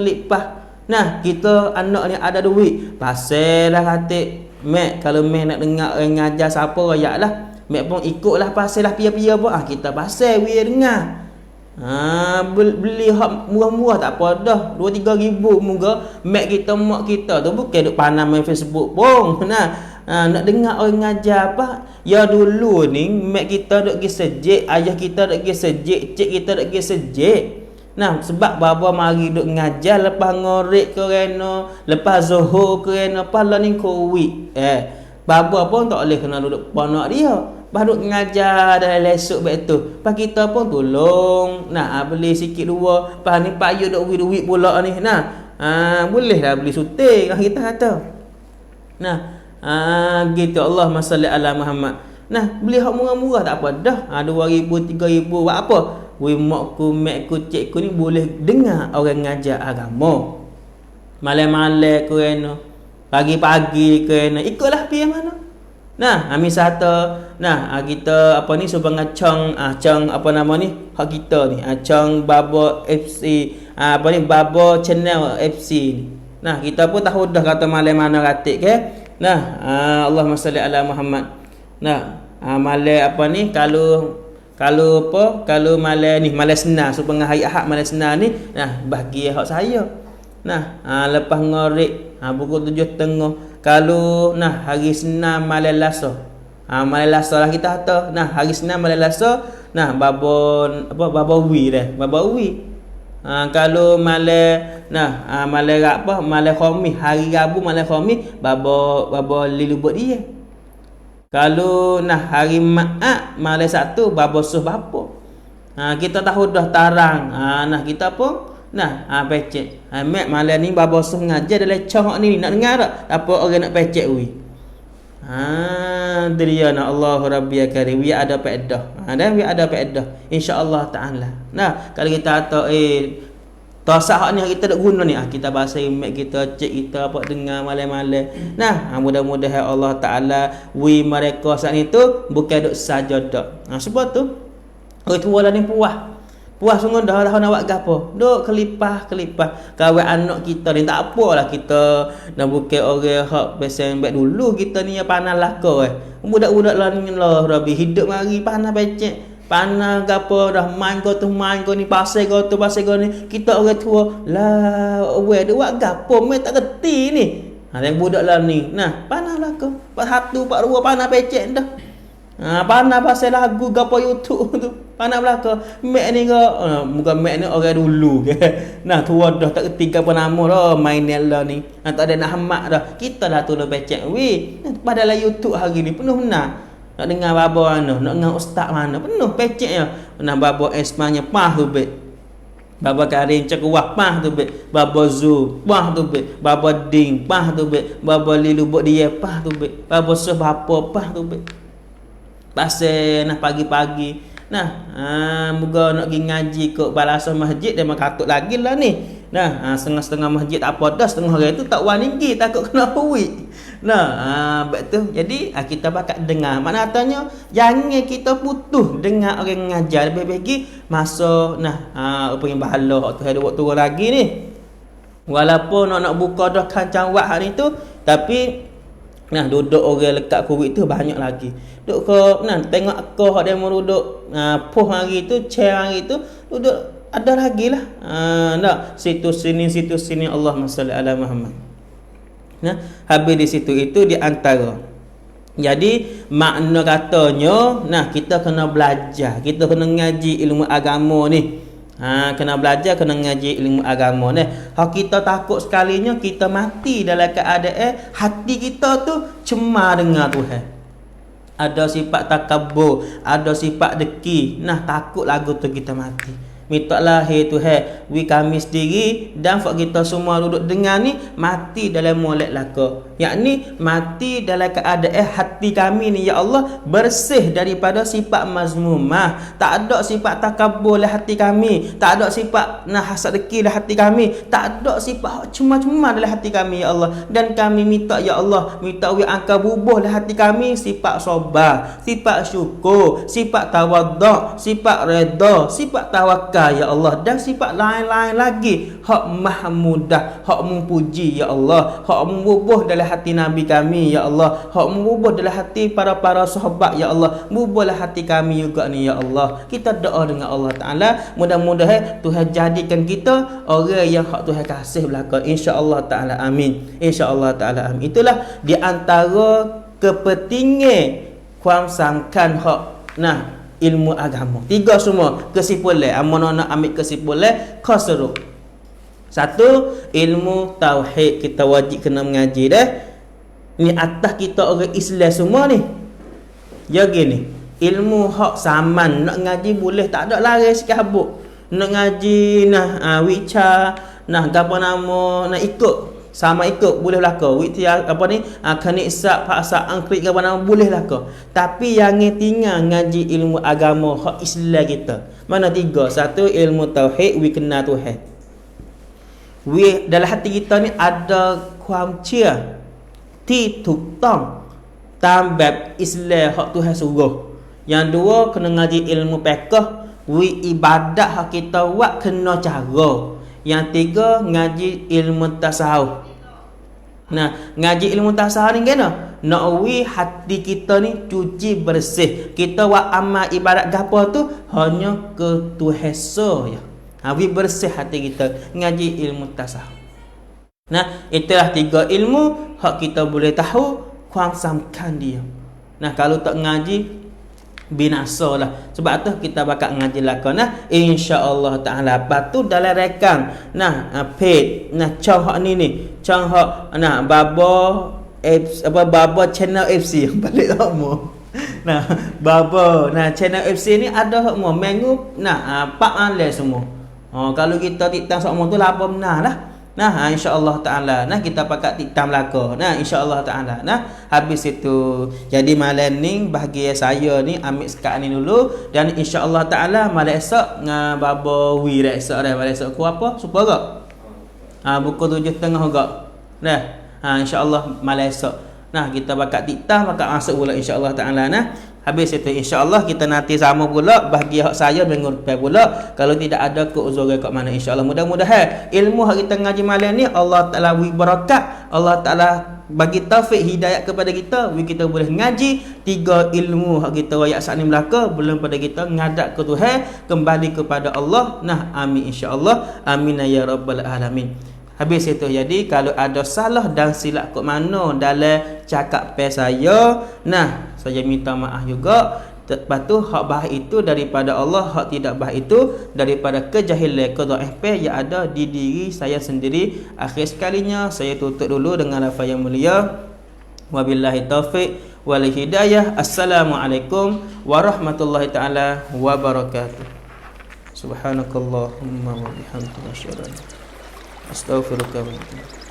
Nah, kita anak ni ada duit, pasal lah katik mak, kalau mak nak dengar orang ngajar siapa rakyat lah, mak pun ikutlah pasal lah pia-pia pun kita pasal wi dengar. Beli hak murah-murah tak apa dah, 2-3 ribu moga mak kita, mak kita tu bukan duk pandai main Facebook pun. Nak dengar orang ngajar apa. Ya dulu ni mak kita duk pergi sejik, ayah kita duk pergi sejik, cik kita duk pergi sejik. Sebab bapa mari duk ngajar lepas ngorek kerana, lepas zuhur kerana, lepas ni covid. Bapa pun tak boleh kena duduk ponok dia. Baru ngajar dalam lesuk baik tu. Pas kita pun tolong. Beli sikit dua. Pas ni payu duk duit pula ni. Boleh dah beli suting kita kata. Gitu Allahumma salli ala Muhammad. Beli hak murah-murah tak apa dah. 2,000, 3,000 buat apa? Makku, makku, cikku ni boleh dengar orang ngajar agama. Malam-malam kerana, pagi-pagi kerana, ikutlah pergi mana. Misal kita apa ni subang acang apa nama ni hak kita ni acang Baba FC Baba channel FC ni. Kita pun tahu dah kata malam mana ratik ke. Allahumma salli ala Muhammad. Malam apa ni kalau malam ni malam senang subang hari Ahad malam senang ni bagi hak saya. Lepas ngorek pukul 7.30. Kalau hari Senin malam Selasa. Malam Selasa lah kita kata. Hari Senin malam Selasa, baba wi dah. Baba wi. Kalau malam malam Khamis, hari Rabu malam Khamis, baba lilu buat dia. Kalau hari Maat malam Sabtu, baba suh bapa. Kita tahu dah tarang. Kita pun pecek. Mak malam ni baba suh ngajar dalam cahak ni nak dengar tak? Apa orang nak pecek wi? Dia nak Allah Rabbi karim. Wi ada faedah. Dan wi ada faedah insya-Allah taala. Kalau kita kata tasak hak ni kita nak guna ni, kita bahasa mak kita, cik kita apa dengar malam-malam. Mudah-mudahan Allah taala wi mereka saat ni tu bukan duk saja dak. Sebab tu orang tua dah ni puas sungguh dah nak buat gapo. Duk kelipah. Kawan anak kita ni tak apalah kita nak bukan orang hak pesen baik dulu kita ni yang panah laka budak-budak lah ni lah Rabbi hidup mari panah becek, panah gapo dah main kau ni pasal kau ni. Kita orang tua lah duk buat gapo mai tak reti ni. Yang budak lah ni. Panah laka. Pas 1 4 2 panah becek dah. Panah pasal lagu gapo YouTube tu. Panah belaka. Mak ni ke bukan mak ni orang dulu ke. Tua dah tak reti apa nama dah main lah ni. Tak ada nak hamak dah. Kita dah tu becek padahal YouTube hari ni penuh benar. Nak dengar baba mana, nak dengar ustaz mana, penuh pecek ya. Baba Esmanya pah tu bet. Baba Karim Cekuah pah tu bet. Baba Zu pah tu bet. Baba Ding pah tu bet. Baba Lilu buat dia pah tu bet. Baba Suh bapa pah tu bet. Pasal pagi-pagi. Moga nak pergi ngaji ke balasa masjid dia katut lagi lah ni. Setengah-setengah masjid tak apa dah, setengah orang tu tak wanigi takut kena huik. Betul. Jadi kita bakal dengar. Mana katanya jangan kita putus dengar orang ngajar lebih lagi masa pengen bahala tu ada waktu lagi ni. Walaupun nak buka dah kancang wak hari tu, tapi duduk orang lekat covid tu banyak lagi. Duk ke tengok ke hak demo duduk poh hari tu, chair hari tu duduk ada lagi lah. Situs sini Allahumma salli ala Muhammad. Habis di situ itu di antara. Jadi makna katanya kita kena belajar, kita kena ngaji ilmu agama ni. Kena belajar, kena ngaji ilmu agama ni. Hak kita takut sekalinya kita mati dalam keadaan hati kita tu cemar dengan Tuhan. Ada sifat takabur, ada sifat deki. Takut lagu tu kita mati. minta lahir Tuhan wi kami sendiri dan fak kita semua duduk dengar ni mati dalam molek laka, yakni mati dalam keadaan hati kami ni ya Allah bersih daripada sifat mazmumah, tak ada sifat takabur dalam hati kami, tak ada sifat hasad dengki dalam hati kami, tak ada sifat cuma-cuma dalam hati kami ya Allah. Dan kami minta ya Allah, minta wi angka bubuh dalam hati kami sifat sabar, sifat syukur, sifat tawaduk, sifat redha, sifat tawakal ya Allah, dan sifat lain-lain lagi hak mahmudah, hak memuji ya Allah, hak membubuh dalam hati Nabi kami ya Allah, hak membubuh dalam hati para sahabat ya Allah, bubuhlah hati kami juga ni ya Allah. Kita doa dengan Allah Ta'ala, mudah-mudahan Tuhan jadikan kita orang yang hak Tuhan kasih belaka, insya-Allah Ta'ala, amin, insya-Allah Ta'ala, amin. Itulah di antara kepentingan kuamsamkan hak ilmu agama. Tiga semua kesimpulan. Amun nak ambil kesimpulan khasru. Satu, ilmu tauhid kita wajib kena mengaji dah. Ni atas kita orang Islam semua ni. Ya gini, ilmu hak saman nak ngaji boleh, tak ada lari sikit habuk. Nak ngaji wica, apa nama, nak ikut sama ikut boleh belaka, kanisat paksa angkrik apa nama boleh belaka. Tapi yang tinggal ngaji ilmu agama hak Islam kita mana tiga. Satu, ilmu tauhid, wi kenal Tuhan, wi dalam hati kita ni ada kuamcia ti tuktong tambah Islam hak Tuhan suruh. Yang dua, kena ngaji ilmu fiqh, wi ibadat hak kita buat kena cara. Yang tiga, ngaji ilmu tasawuf. Ngaji ilmu tasawuf ni kena nak wi hati kita ni cuci bersih. Kita buat amal ibadat gapo tu hanya ke Tuhan ya. Wi bersih hati kita, ngaji ilmu tasawuf. Itulah tiga ilmu hak kita boleh tahu kuamsamkan dia. Kalau tak ngaji binasa lah. Sebab tu kita bakal ngaji lakon insya-Allah taala. Patu dalam rekam page cang hak ni cang hak baba channel FC balik lama. Baba channel FC ni ada hak mo minggu pak alai semua. Kalau kita tiktam semua tu lapar benar lah. Insya-Allah taala kita pakat tiktam laka. Insya-Allah taala. Habis itu jadi malam ni bahagia saya ni ambil sekat ni dulu, dan insya-Allah taala malam esok baba wi dah esok dah. Malam esok ku apa? Supa gak? Buku 7.30 gak. Insya-Allah malam esok. Kita bakat tiktam, bakat masuk pula insya-Allah taala. Habis itu insya-Allah kita nanti sama pula bahagia hak saya minggu depan pula. Kalau tidak ada keuzuran kat mana insya-Allah. Mudah-mudahan ilmu hak kita ngaji malam ni Allah Taala beri barakat, Allah Taala bagi taufik hidayah kepada kita, kita boleh ngaji tiga ilmu hak kita wayak saat ni belaka, belum pada kita ngadap ke Tuhan, kembali kepada Allah. Amin insya-Allah. Amin ya rabbal alamin. Habis itu jadi kalau ada salah dan silap kat mana dalam cakap saya, saya minta maaf juga. Lepas tu hak bah itu daripada Allah, hak tidak bah itu daripada kejahilan kedhaifan yang ada di diri saya sendiri. Akhir sekalinya saya tutup dulu dengan lafaz yang mulia. Wabillahi taufiq wal hidayah. Assalamualaikum warahmatullahi taala wabarakatuh. Subhanakallahumma wa bihamdika asyhadu an astaghfiruka wa atubu ilaik.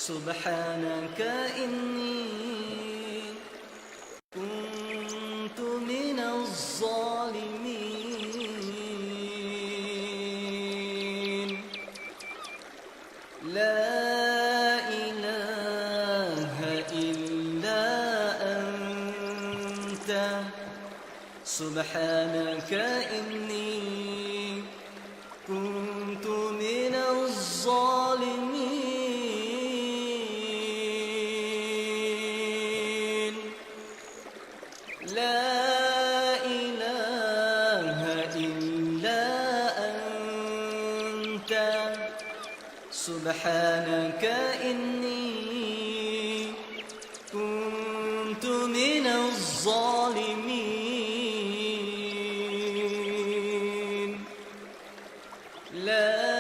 سبحانك إني كنت من الظالمين. لا إله إلا أنت سبحانك إني كنت من الظالمين. لا إله إلا أنت سبحانك إني كنت من الظالمين. لا